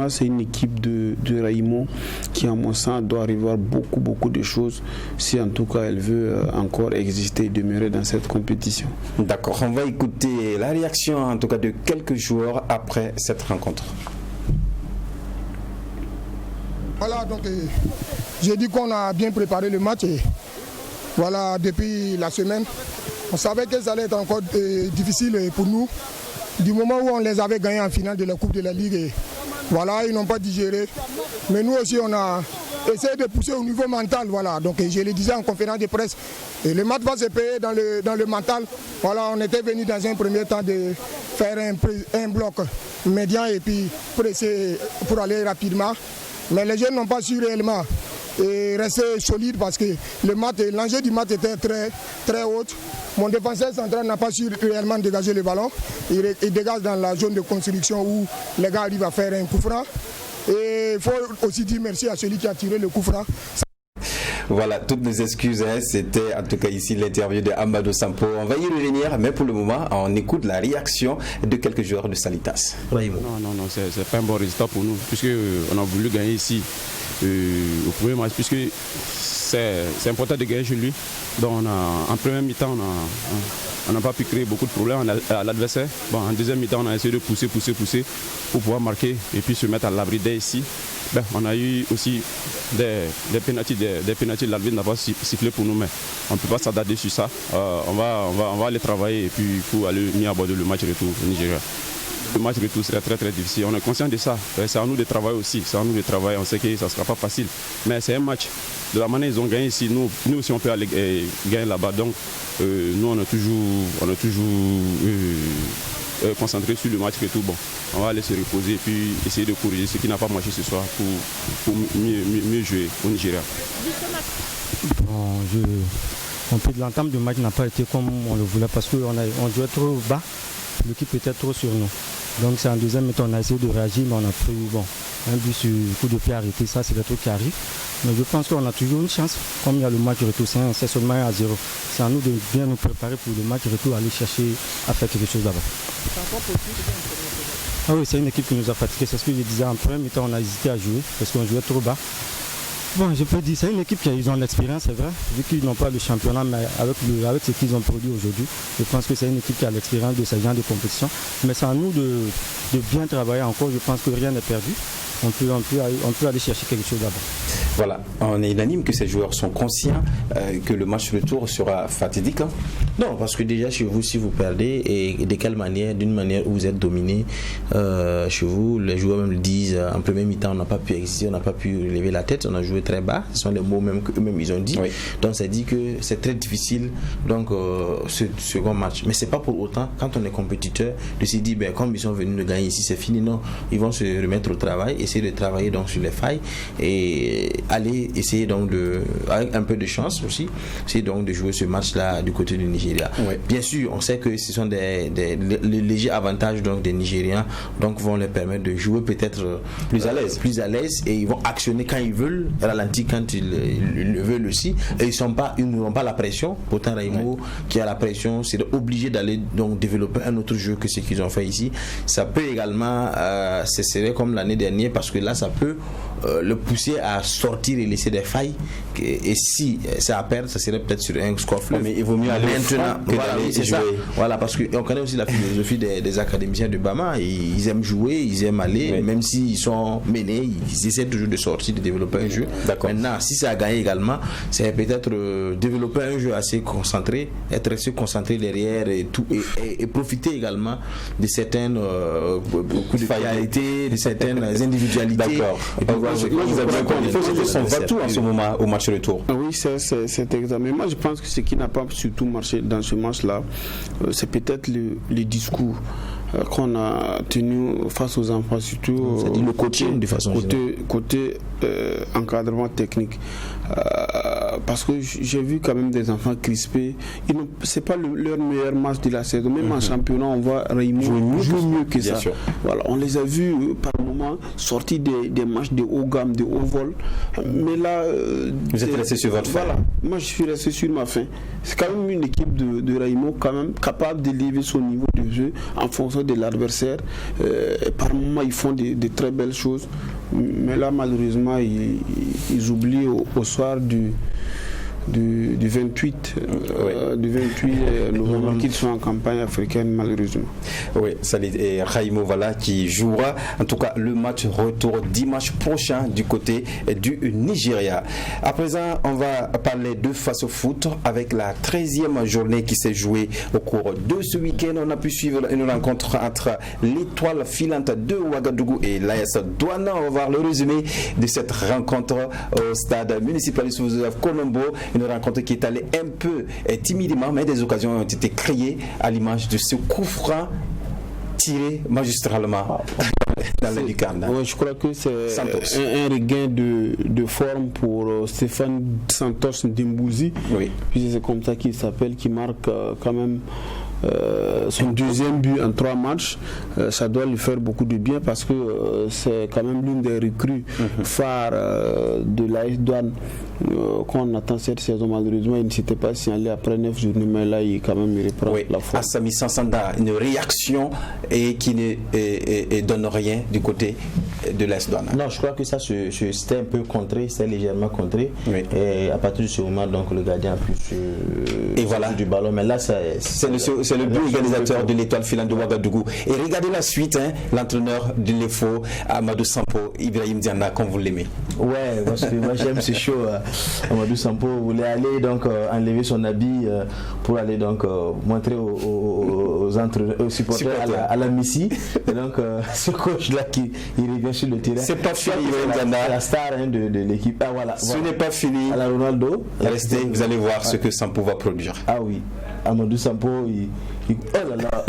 c'est une équipe de Raïmo qui, à mon sens, doit revoir beaucoup de choses si en tout cas elle veut encore exister et demeurer dans cette compétition. D'accord, on va écouter la réaction en tout cas de quelques joueurs après cette rencontre. Voilà, donc j'ai dit qu'on a bien préparé le match. Et voilà, depuis la semaine, on savait que ça allait être encore difficile pour nous. Du moment où on les avait gagnés en finale de la Coupe de la Ligue, et voilà, ils n'ont pas digéré. Mais nous aussi, on a essayé de pousser au niveau mental. Voilà, donc je le disais en conférence de presse, et le match va se payer dans le mental. Voilà, on était venu dans un premier temps de faire un bloc médian et puis presser pour aller rapidement. Mais les jeunes n'ont pas su réellement rester solides parce que l'enjeu du match était très, très haut. Mon défenseur central n'a pas su réellement dégager le ballon. Il dégage dans la zone de construction où les gars arrivent à faire un coup franc. Et il faut aussi dire merci à celui qui a tiré le coup franc. Voilà, toutes nos excuses, hein. C'était en tout cas ici l'interview de Amadou Sampo. On va y revenir, mais pour le moment, on écoute la réaction de quelques joueurs de Salitas. Non, c'est pas un bon résultat pour nous, puisqu'on a voulu gagner ici au premier match, puisque c'est important de gagner chez lui. Donc en première mi-temps, on n'a pas pu créer beaucoup de problèmes à l'adversaire. Bon, en deuxième mi-temps, on a essayé de pousser pour pouvoir marquer et puis se mettre à l'abri dès ici. Ben, on a eu aussi des pénaltys de l'arbitre n'a pas sifflé pour nous, mais on ne peut pas s'attarder sur ça. On va aller travailler et puis pour aller mieux aborder le match retour au Nigeria. Le match retour serait très très difficile. On est conscient de ça. C'est à nous de travailler aussi. C'est à nous de travailler. On sait que ça ne sera pas facile. Mais c'est un match. De la manière dont ils ont gagné ici, nous aussi on peut aller gagner là-bas. Donc nous on est toujours concentré sur le match retour. Bon, on va aller se reposer et puis essayer de corriger ce qui n'a pas marché ce soir pour mieux jouer au Nigeria. Bon, l'entame du match n'a pas été comme on le voulait parce qu'on jouait trop bas. L'équipe était trop sur nous. Donc c'est en deuxième mi-temps, on a essayé de réagir, mais on a pris un but sur coup de pied arrêté, ça c'est le truc qui arrive. Mais je pense qu'on a toujours une chance, comme il y a le match retour, c'est seulement 1-0. C'est à nous de bien nous préparer pour le match retour, aller chercher à faire quelque chose là-bas. Ah oui, c'est une équipe qui nous a fatigués, c'est ce que je disais, en premier mi-temps on a hésité à jouer parce qu'on jouait trop bas. Bon, je peux dire, c'est une équipe qui ont l'expérience, c'est vrai, vu qu'ils n'ont pas le championnat, mais avec ce qu'ils ont produit aujourd'hui, je pense que c'est une équipe qui a l'expérience de ce genre de compétition. Mais c'est à nous de bien travailler encore, je pense que rien n'est perdu. On peut aller chercher quelque chose d'abord. Voilà, on est unanime que ces joueurs sont conscients que le match retour sera fatidique. Hein? Non, parce que déjà chez vous, si vous perdez, et de quelle manière, d'une manière où vous êtes dominé, chez vous, les joueurs même le disent, en premier mi-temps, on n'a pas pu exister, on n'a pas pu lever la tête, on a joué très bas, ce sont les mots même qu'eux-mêmes ils ont dit. Oui. Donc ça dit que c'est très difficile, donc ce second match. Mais c'est pas pour autant, quand on est compétiteur, de se dire, ben, comme ils sont venus de gagner ici, c'est fini, non, ils vont se remettre au travail, essayer de travailler donc sur les failles et aller essayer donc avec un peu de chance aussi, essayer donc de jouer ce match-là du côté du Nigeria. Oui. Bien sûr, on sait que ce sont les légers avantages donc des Nigériens, donc vont leur permettre de jouer peut-être plus à l'aise et ils vont actionner quand ils veulent, ralentir quand ils le veulent aussi et ils n'ont pas la pression. Pourtant Raimo qui a la pression, c'est obligé d'aller donc développer un autre jeu que ce qu'ils ont fait ici. Ça peut également ce serait comme l'année dernière parce que là ça peut le pousser à sortir et laisser des failles et si ça à perdre ça serait peut-être sur un score fleuve. Mais il vaut mieux aller maintenant c'est ça. Voilà, parce qu'on connaît aussi la philosophie des académiciens de Bama, ils aiment jouer, ils aiment aller, même s'ils sont menés, ils essaient toujours de sortir, de développer un jeu. Maintenant si ça a gagné également, c'est peut-être développer un jeu assez concentré, être assez concentré derrière et tout et profiter également de certaines coups de faillite, de certaines individualités. D'accord. Il faut jeter son va-tout en ce moment au match retour. Oui, c'est exact. Mais moi, je pense que ce qui n'a pas surtout marché dans ce match-là, c'est peut-être le discours qu'on a tenu face aux enfants, surtout c'est-à-dire le coaching de façon côté encadrement technique. Parce que j'ai vu quand même des enfants crispés. C'est pas leur meilleur match de la saison. Même en championnat, on voit Raimo jouer mieux que ça. Sûr. Voilà, on les a vus par moments sortir des matchs de haut gamme, de haut vol. Mais là, vous êtes resté sur votre fin. Voilà, moi je suis resté sur ma fin. C'est quand même une équipe de Raimo quand même capable d'élever son niveau de jeu en fonction de l'adversaire. Par moments, ils font de très belles choses. Mais là, malheureusement, ils oublient au soir du 28 novembre qu'ils sont en campagne africaine malheureusement. Oui, et Raimo voilà qui jouera en tout cas le match retour dimanche prochain du côté du Nigeria. À présent, on va parler de face au foot avec la 13e journée qui s'est jouée au cours de ce week-end. On a pu suivre une rencontre entre l'étoile filante de Ouagadougou et l'AS Douane. On va voir le résumé de cette rencontre au stade municipal Joseph Colombo. Une rencontre qui est allée un peu timidement, mais des occasions ont été créées à l'image de ce coup franc tiré magistralement dans la lucarne. Oui, je crois que c'est un regain de forme pour Stéphane Santos Ndembouzi. Oui. Puis c'est comme ça qu'il s'appelle, qui marque quand même son deuxième but en 3 matchs. Ça doit lui faire beaucoup de bien parce que c'est quand même l'une des recrues phares de l'AS Douane quand on attend cette saison. Malheureusement, il ne s'était pas signalé après 9 journées, mais là il reprend la forme. Assami Sansanda, une réaction et qui ne donne rien du côté de l'AS Douane. Non, je crois que ça c'était un peu contré, c'était légèrement contré. Oui. Et à partir de ce moment, donc le gardien a pu et voilà du ballon. Mais là, c'est le but organisateur de l'étoile filante de Ouagadougou. Et regardez la suite, l'entraîneur de l'EFO, Amadou Sampo, Ibrahim Dianda, comme vous l'aimez. Ouais, parce que moi j'aime ce show. Amadou Sampo voulait aller donc enlever son habit pour aller donc montrer aux supporters à la Messi. Et donc ce coach là qui revient sur le terrain. C'est pas fini, c'est la star de l'équipe. Ah, voilà, ce n'est pas fini. À la Ronaldo. Restez, vous allez voir ce que Sampo va produire. Ah oui. Amadou Sampo, oh là là.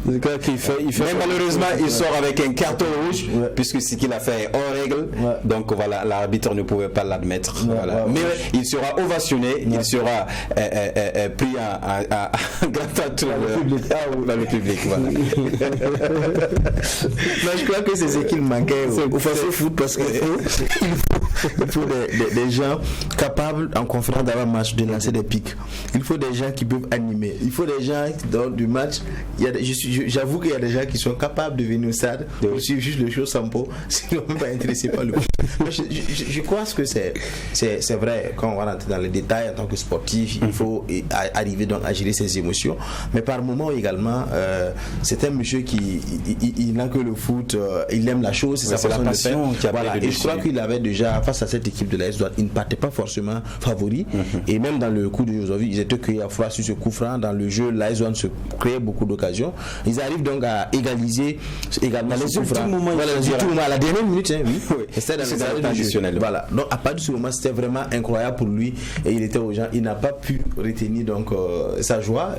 Mais malheureusement, il sort avec un carton rouge, puisque ce qu'il a fait est hors règle. Donc voilà, l'arbitre ne pouvait pas l'admettre. Mais il sera ovationné, il sera pris en grand entour dans le public. Voilà. Mais je crois que c'est ce qu'il manquait au foot, parce qu'il faut des gens capables en conférence d'avant-match de lancer des pics. Il faut des gens qui peuvent animer. Il faut des gens dans du match. J'avoue qu'il y a des gens qui sont capables de venir au stade de suivre juste le show Sampo, sinon même pas intéressé par le foot. Je crois que c'est vrai. Quand on va rentrer dans les détails en tant que sportif, il faut arriver donc à gérer ses émotions. Mais par moment également, c'est un monsieur qui il n'a que le foot, il aime la chose, c'est sa façon de faire. Voilà. Et je crois qu'il avait déjà face à cette équipe de l'AS Douane, il ne partait pas forcément favori. Et même dans le coup de aujourd'hui, ils étaient cueillis à froid sur ce coup franc. Dans le jeu, l'AS Douane se créait beaucoup d'occasions. Ils arrivent donc à égaliser également les ultimes moments. À la dernière minute, oui. C'était dans le traditionnel. Voilà. Donc à partir de ce moment, c'était vraiment incroyable pour lui. Et il était aux gens. Il n'a pas pu retenir donc sa joie.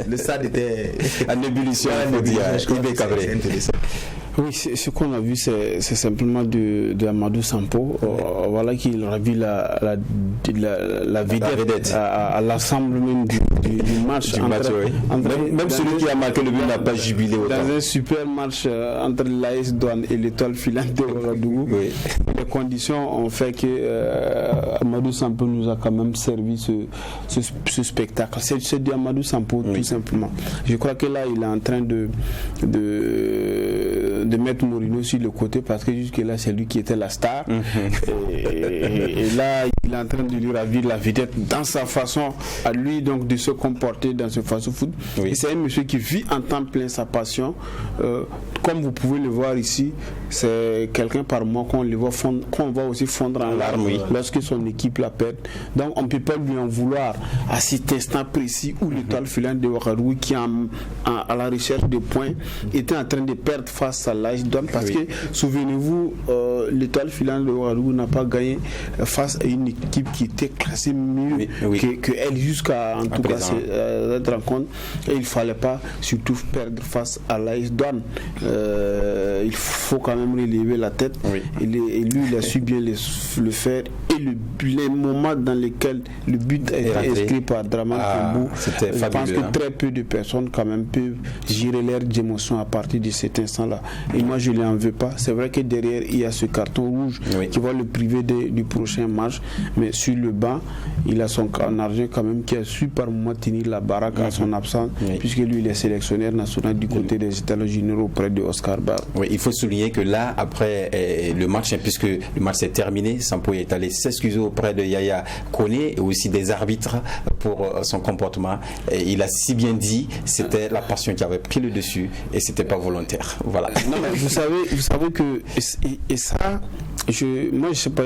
Le stade était en ébullition. C'est intéressant. Oui, ce qu'on a vu, c'est simplement de Amadou Sampo. Voilà qu'il ravit la vedette à l'ensemble même du match. Même celui qui a marqué le but n'a pas jubilé autant. Dans un super match entre l'AS Douane et l'étoile filante de Ouagadougou, les conditions ont fait que Amadou Sampo nous a quand même servi ce spectacle. C'est de Amadou Sampo tout simplement. Je crois que là, il est en train de mettre Mourinho sur le côté, parce que jusque là c'est lui qui était la star. Et là il est en train de lui ravir la vedette dans sa façon à lui donc de se comporter dans ce face-foot. Et c'est un monsieur qui vit en temps plein sa passion. Comme vous pouvez le voir ici, c'est quelqu'un par mois qu'on va aussi fondre en larmes lorsque son équipe la perd. Donc on ne peut pas lui en vouloir à cet instant précis où l'étoile filante de Ouagadougou, qui à la recherche de points, était en train de perdre face à l'AS Douane, parce que souvenez-vous, l'étoile filante de Ouagadougou n'a pas gagné face à une équipe qui était classée mieux que elle jusqu'à en tout cas cette rencontre, et il ne fallait pas surtout perdre face à l'AS Douane. Il faut quand même relever la tête, et lui il a su bien le faire, et les moments dans lesquels le but a été inscrit par Draman Kembou, je pense que très peu de personnes quand même peuvent gérer leurs émotions à partir de cet instant là, et moi je ne lui en veux pas. C'est vrai que derrière il y a ce carton rouge rouge qui va le priver du prochain match. Mais sur le banc, il a son argent quand même qui a su par moment tenir la baraque à son absence, puisque lui il est sélectionneur national du côté des états généraux auprès de Oscar Ba. Oui, il faut souligner que là, après le match, puisque le match s'est terminé, Sampo est allé s'excuser auprès de Yaya Koné et aussi des arbitres pour son comportement. Et il a si bien dit, c'était la passion qui avait pris le dessus et c'était pas volontaire. Voilà. Non, mais vous savez que et ça, moi je sais pas,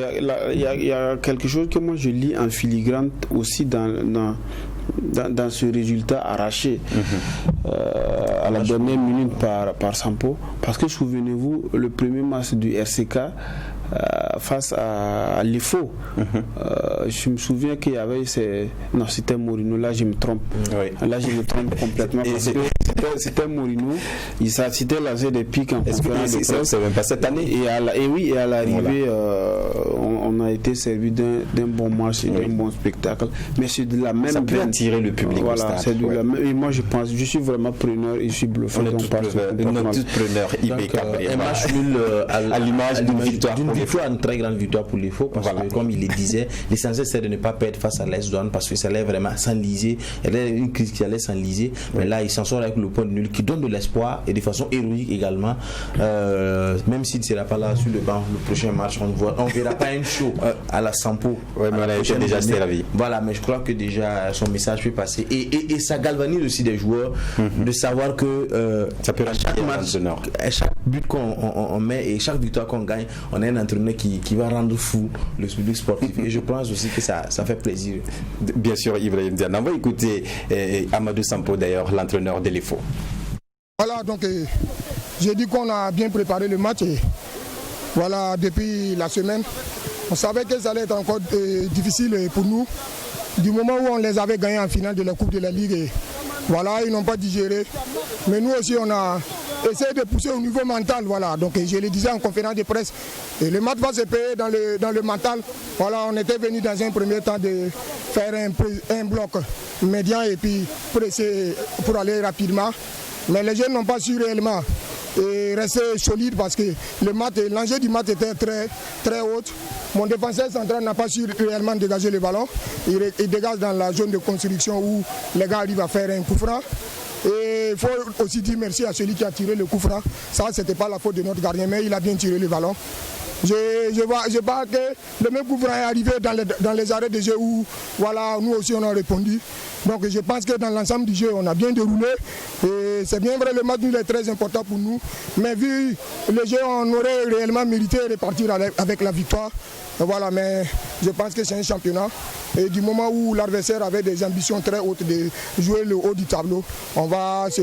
il y a quelque chose que moi je lis en filigrane aussi dans ce résultat arraché à la dernière minute par Sampo, parce que souvenez-vous, le premier match du RCK face à l'IFO, je me souviens qu'il y avait non, c'était Mourinho, là je me trompe complètement, parce que c'était Mourinho, c'était lancé des pics en conférence de presse. C'est même pas cette année. Et à l'arrivée, on a été servi d'un bon match et d'un bon spectacle, mais c'est de la même ça peut attirer le public. Voilà, c'est de la même, et moi je suis vraiment preneur et je suis bluffé. On est tous preneurs. Un match nul à l'image d'une victoire. Une très grande victoire pour l'IFO, parce que comme il le disait, l'essentiel c'est de ne pas perdre face à l'AS Douanes, parce que ça allait vraiment s'enliser, il y avait une crise qui allait s'enliser, mais là il s'en sort avec le point de nul qui donne de l'espoir et de façon héroïque également, même s'il ne sera pas là sur le banc le prochain match, on ne verra pas un show à la Sampo. Oui, mais on a été déjà servi. Voilà, mais je crois que déjà son message peut passer et ça galvanise aussi des joueurs de savoir que ça peut chaque match, chaque but qu'on met et chaque victoire qu'on gagne, on a un entraîneur qui va rendre fou le public sportif. Et je pense aussi que ça fait plaisir. Bien sûr, Ibrahim Diane. On va écouter Amadou Sampo, d'ailleurs, l'entraîneur de l'IFO. Voilà, donc j'ai dit qu'on a bien préparé le match. Et voilà, depuis la semaine, on savait que ça allait être encore difficile pour nous. Du moment où on les avait gagnés en finale de la Coupe de la Ligue, et voilà, ils n'ont pas digéré. Mais nous aussi, on a essayé de pousser au niveau mental. Voilà, donc je le disais en conférence de presse. Et le match va se payer dans le mental. Voilà, on était venu dans un premier temps de faire un bloc médian et puis presser pour aller rapidement. Mais les jeunes n'ont pas su réellement et rester solide, parce que l'enjeu du match était très, très haut. Mon défenseur central n'a pas su réellement dégager le ballon. Il dégage dans la zone de construction où les gars arrivent à faire un coup franc. Et il faut aussi dire merci à celui qui a tiré le coup franc. Ça, c'était pas la faute de notre gardien, mais il a bien tiré le ballon. Je vois que le même coup franc est arrivé dans les arrêts de jeu où voilà, nous aussi on a répondu. Donc je pense que dans l'ensemble du jeu, on a bien déroulé. Et c'est bien vrai, le match nul est très important pour nous. Mais vu le jeu, on aurait réellement mérité de repartir avec la victoire. Voilà, mais je pense que c'est un championnat. Et du moment où l'adversaire avait des ambitions très hautes de jouer le haut du tableau, on va se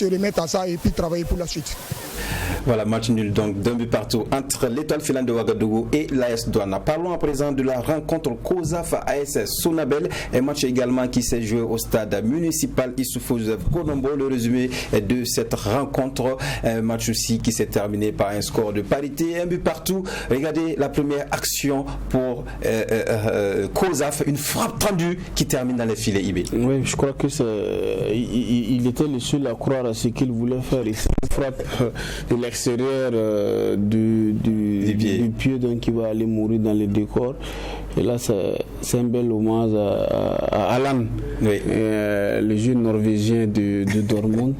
remettre à ça et puis travailler pour la suite. Voilà, match nul donc d'un but partout entre l'Étoile filante de Ouagadougou et l'AS Douanes. Parlons à présent de la rencontre COSAF AS Sonabel, un match également qui s'est joué au stade municipal Issoufou Joseph Konombo. Le résumé de cette rencontre, un match aussi qui s'est terminé par un score de parité, un but partout. Regardez la première action pour COSAF, une frappe tendue qui termine dans les filets IB. Oui, je crois que il était le seul à croire à ce qu'il voulait faire. Il frappe de l'extérieur du pied, donc qui va aller mourir dans le décor. Et là, c'est un bel hommage à Alan, le jeune norvégien de Dortmund.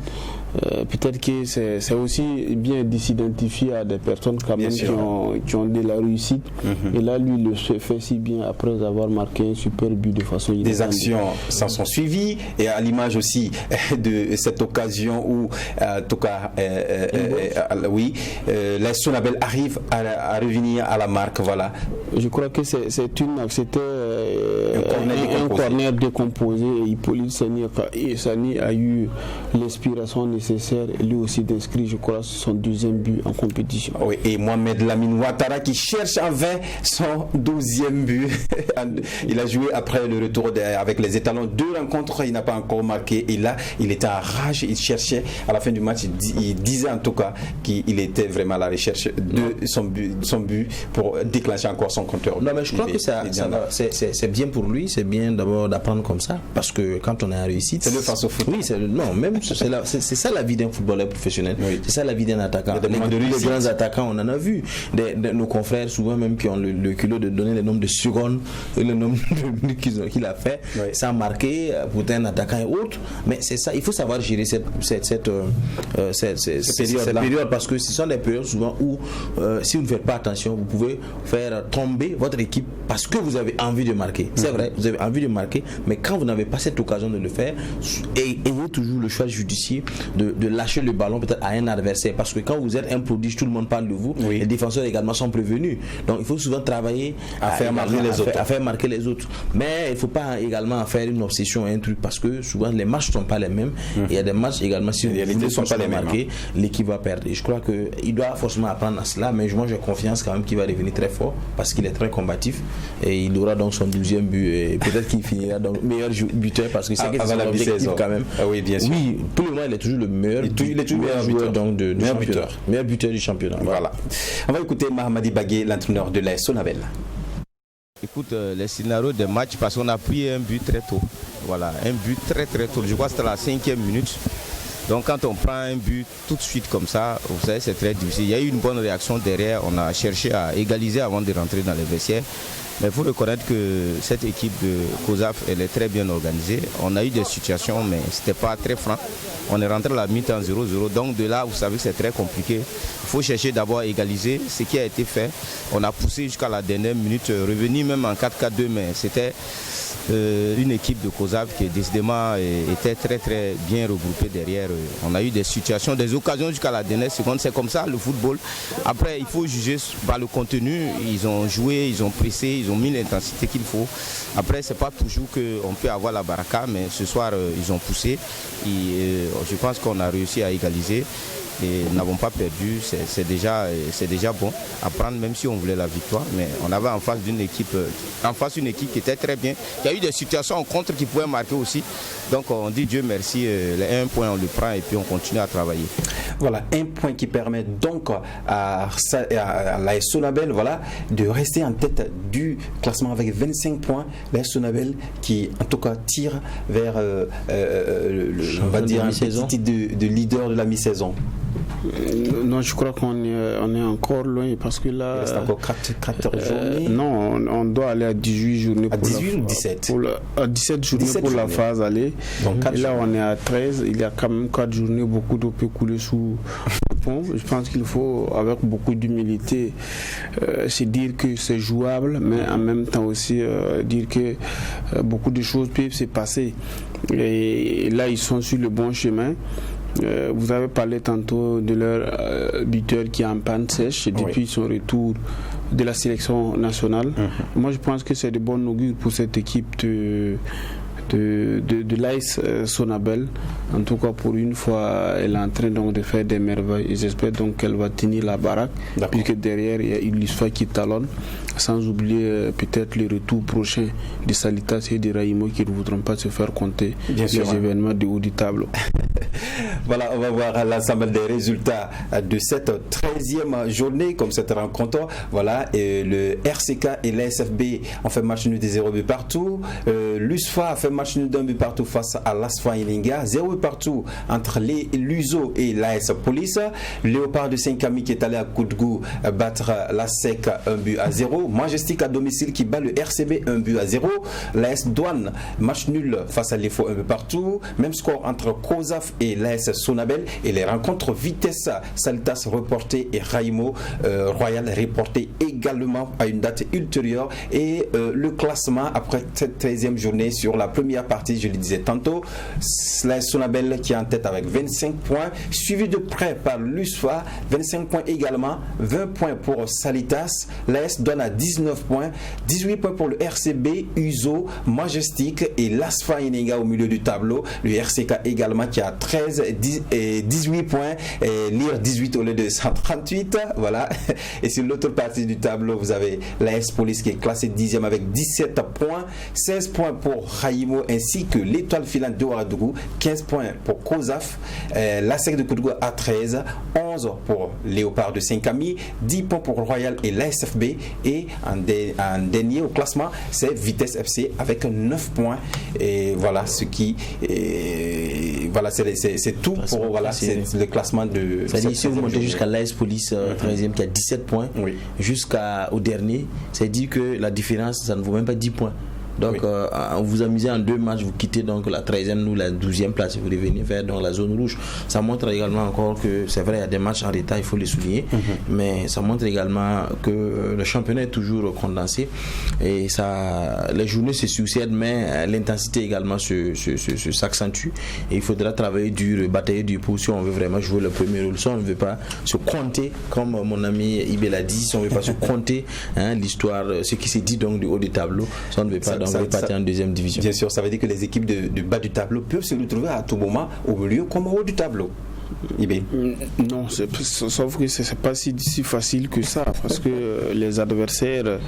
Peut-être que c'est aussi bien de s'identifier à des personnes quand même qui ont de la réussite. Et là, lui, il le fait si bien après avoir marqué un super but de façon inattendue. Des actions s'en sont suivies, et à l'image aussi de cette occasion où, en tout cas, la Sonabel arrive à revenir à la marque. Voilà. Je crois que c'était un corner décomposé, et Hippolyte Sani a eu l'inspiration nécessaire, lui aussi d'inscrire, je crois, son deuxième but en compétition. Oui, et Mohamed Lamine Ouattara qui cherche en vain son 12e but. Il a joué après le retour avec les étalons 2 rencontres, il n'a pas encore marqué, et là il était en rage, il cherchait à la fin du match, il disait en tout cas qu'il était vraiment à la recherche de son but pour déclencher encore son compteur. Non, mais je crois que c'est bien pour lui, c'est bien d'abord d'apprendre comme ça, parce que quand on est en réussite, c'est le face au foot. Oui, c'est ça la vie d'un footballeur professionnel. Oui. C'est ça la vie d'un attaquant. Les grands attaquants, on en a vu. Nos confrères, souvent même, qui ont le culot de donner le nombre de secondes, le nombre de minutes qu'il a fait, sans marquer, pour un attaquant et autres. Mais c'est ça, il faut savoir gérer cette période, parce que ce sont des périodes souvent où, si vous ne faites pas attention, vous pouvez faire tomber votre équipe parce que vous avez envie de marquer. C'est vrai, vous avez envie de marquer, mais quand vous n'avez pas cette occasion de le faire, ayez toujours le choix judicieux de lâcher le ballon peut-être à un adversaire, parce que quand vous êtes un prodige, tout le monde parle de vous. Les défenseurs également sont prévenus, donc il faut souvent travailler à faire marquer les autres, mais il ne faut pas également faire une obsession, un truc, parce que souvent les matchs ne sont pas les mêmes. Il y a des matchs également, si vous ne sont pas les marquer, l'équipe va perdre, et je crois qu'il doit forcément apprendre à cela, mais moi j'ai confiance quand même qu'il va revenir très fort, parce qu'il est très combatif, et il aura donc son 12e but, et peut-être qu'il finira donc meilleur buteur, parce que c'est son objectif quand même. Oui, bien sûr. Oui, pour le moment il est toujours le meilleur, meilleur joueur donc meilleur buteur du championnat. Voilà. On va écouter Mahamadi Bagué, l'entraîneur de l'AS Sonabel. Écoute, les scénarios des matchs, parce qu'on a pris un but très tôt. Voilà, un but très tôt. Je crois que c'était la 5e minute. Donc quand on prend un but tout de suite comme ça, vous savez, c'est très difficile. Il y a eu une bonne réaction derrière. On a cherché à égaliser avant de rentrer dans les vestiaires. Mais il faut reconnaître que cette équipe de COSAF, elle est très bien organisée. On a eu des situations, mais ce n'était pas très franc. On est rentré à la mi-temps 0-0. Donc de là, vous savez que c'est très compliqué. Il faut chercher d'abord à égaliser ce qui a été fait. On a poussé jusqu'à la dernière minute, revenu même en 4-4-2, mais c'était une équipe de COSAF qui décidément était très bien regroupée derrière. On a eu des situations, des occasions jusqu'à la dernière seconde. C'est comme ça le football. Après, il faut juger par le contenu. Ils ont joué, ils ont pressé, ils ont mis l'intensité qu'il faut. Après, c'est pas toujours qu'on peut avoir la baraka, mais ce soir, ils ont poussé. Et, je pense qu'on a réussi à égaliser. Et nous n'avons pas perdu, c'est déjà bon à prendre, même si on voulait la victoire, mais on avait en face une équipe qui était très bien, qui a eu des situations en contre qui pouvaient marquer aussi. Donc on dit Dieu merci, les 1 point on le prend et puis on continue à travailler. Voilà, un point qui permet donc à l'AS Sonabel, voilà, de rester en tête du classement avec 25 points. L'AS Sonabel qui en tout cas tire vers on va dire un petit titre de leader de la mi-saison. Non, je crois qu'on est encore loin, parce que là... Il reste encore 4 journées. Non, on doit aller à 18 journées. À 18 ou 17 à 17 journées pour la phase aller. Donc, et là, on est à 13. Il y a quand même 4 journées, beaucoup d'eau peut couler sous le pont. Je pense qu'il faut, avec beaucoup d'humilité, se dire que c'est jouable, mais en même temps aussi dire que beaucoup de choses peuvent se passer. Et là, ils sont sur le bon chemin. Vous avez parlé tantôt de leur buteur qui est en panne sèche depuis son retour de la sélection nationale. Moi, je pense que c'est de bon augure pour cette équipe de l'AS Sonabel. En tout cas, pour une fois, elle est en train donc de faire des merveilles. Et j'espère donc qu'elle va tenir la baraque, puisque derrière, il y a Ulisfa qui talonne. Sans oublier peut-être le retour prochain de Salitas et de Raimo qui ne voudront pas se faire compter événements de haut du tableau. Voilà, on va voir l'ensemble des résultats de cette 13e journée, comme cette rencontre. Voilà, et le RCK et l'ASFB ont fait match nul de 0 but partout. L'USFA a fait match nul d'1 but partout face à l'ASFA Ilinga. 0 but partout entre l'USO et l'AS Police. Léopard de Saint-Camille qui est allé à Koudgou battre la SEC 1 but à 0. Majestic à domicile qui bat le RCB 1 but à 0. L'AS Douane, match nul face à l'EFO 1 but partout. Même score entre COSAF et l'AS Sonabel. Et les rencontres Vitesse, Salitas reportées et Raimo Royal reportées également à une date ultérieure. Et le classement après cette 13e journée sur la première partie, je le disais tantôt, l'AS Sonabel qui est en tête avec 25 points, suivi de près par l'USFA, 25 points également, 20 points pour Salitas. L'AS Douane à 19 points, 18 points pour le RCB, USO, Majestic et l'ASFA Ininga au milieu du tableau. Le RCK également qui a 13 et 18 points, et lire 18 au lieu de 138. Voilà. Et sur l'autre partie du tableau, vous avez l'AS Police qui est classé 10e avec 17 points, 16 points pour Raimo Raimo ainsi que l'Étoile filante de Ouagadougou. 15 points pour COSAF, l'ASEC de Koudougou à 13, 11 pour Léopard de Saint-Camille, 10 points pour Royal et l'ASFB, et en dernier au classement c'est Vitesse FC avec 9 points. Et voilà ce qui voilà, c'est tout pour voilà, c'est le classement de. C'est-à-dire ici vous montez jusqu'à l'AS Police 13e qui a 17 points, jusqu'au dernier, c'est dire que la différence ça ne vaut même pas 10 points. Donc vous amusez en 2 matchs, vous quittez donc la 13e ou la 12e place et vous revenez vers dans la zone rouge. Ça montre également encore que c'est vrai, il y a des matchs en retard, il faut les souligner, mais ça montre également que le championnat est toujours condensé et ça, les journées se succèdent, mais l'intensité également s'accentue et il faudra travailler dur, batailler dur pour si on veut vraiment jouer le premier rôle. Si on ne veut pas se compter, comme mon ami Ibé l'a dit, si on ne veut pas se compter l'histoire, ce qui s'est dit donc du haut du tableau, si on ne veut pas en deuxième division. Bien sûr, ça veut dire que les équipes de bas du tableau peuvent se retrouver à tout moment au milieu comme au haut du tableau. Non, sauf que c'est pas si facile que ça, parce que les adversaires,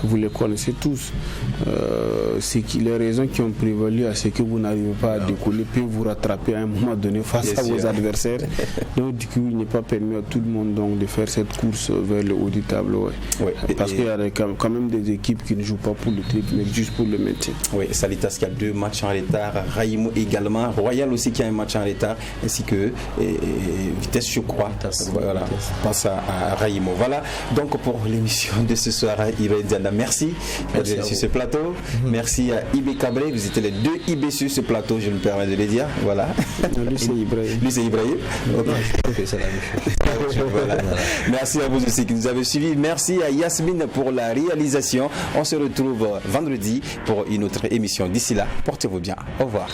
vous les connaissez tous. C'est les raisons qui ont prévalu à ce que vous n'arrivez pas à décoller peuvent vous rattraper à un moment donné face à vos adversaires. Donc du coup, il n'est pas permis à tout le monde donc de faire cette course vers le haut du tableau. Parce qu'il y a quand même des équipes qui ne jouent pas pour le titre, mais juste pour le maintien. Oui, Salitas qui a 2 matchs en retard, Raimo également, Royal aussi qui a un match en retard, ainsi que Vitesse, je crois. Voilà, pense à Raimo. Voilà donc pour l'émission de ce soir. Ibé Dianda, merci d'être sur ce plateau. Merci à Ibé Cabré, vous étiez les 2 Ibé sur ce plateau, je me permets de le dire. Voilà. Lui c'est Ibrahim. Lui c'est Ibrahim. Okay. Voilà. Merci à vous aussi qui nous avez suivis. Merci à Yasmine pour la réalisation. On se retrouve vendredi pour une autre émission. D'ici là, portez-vous bien. Au revoir.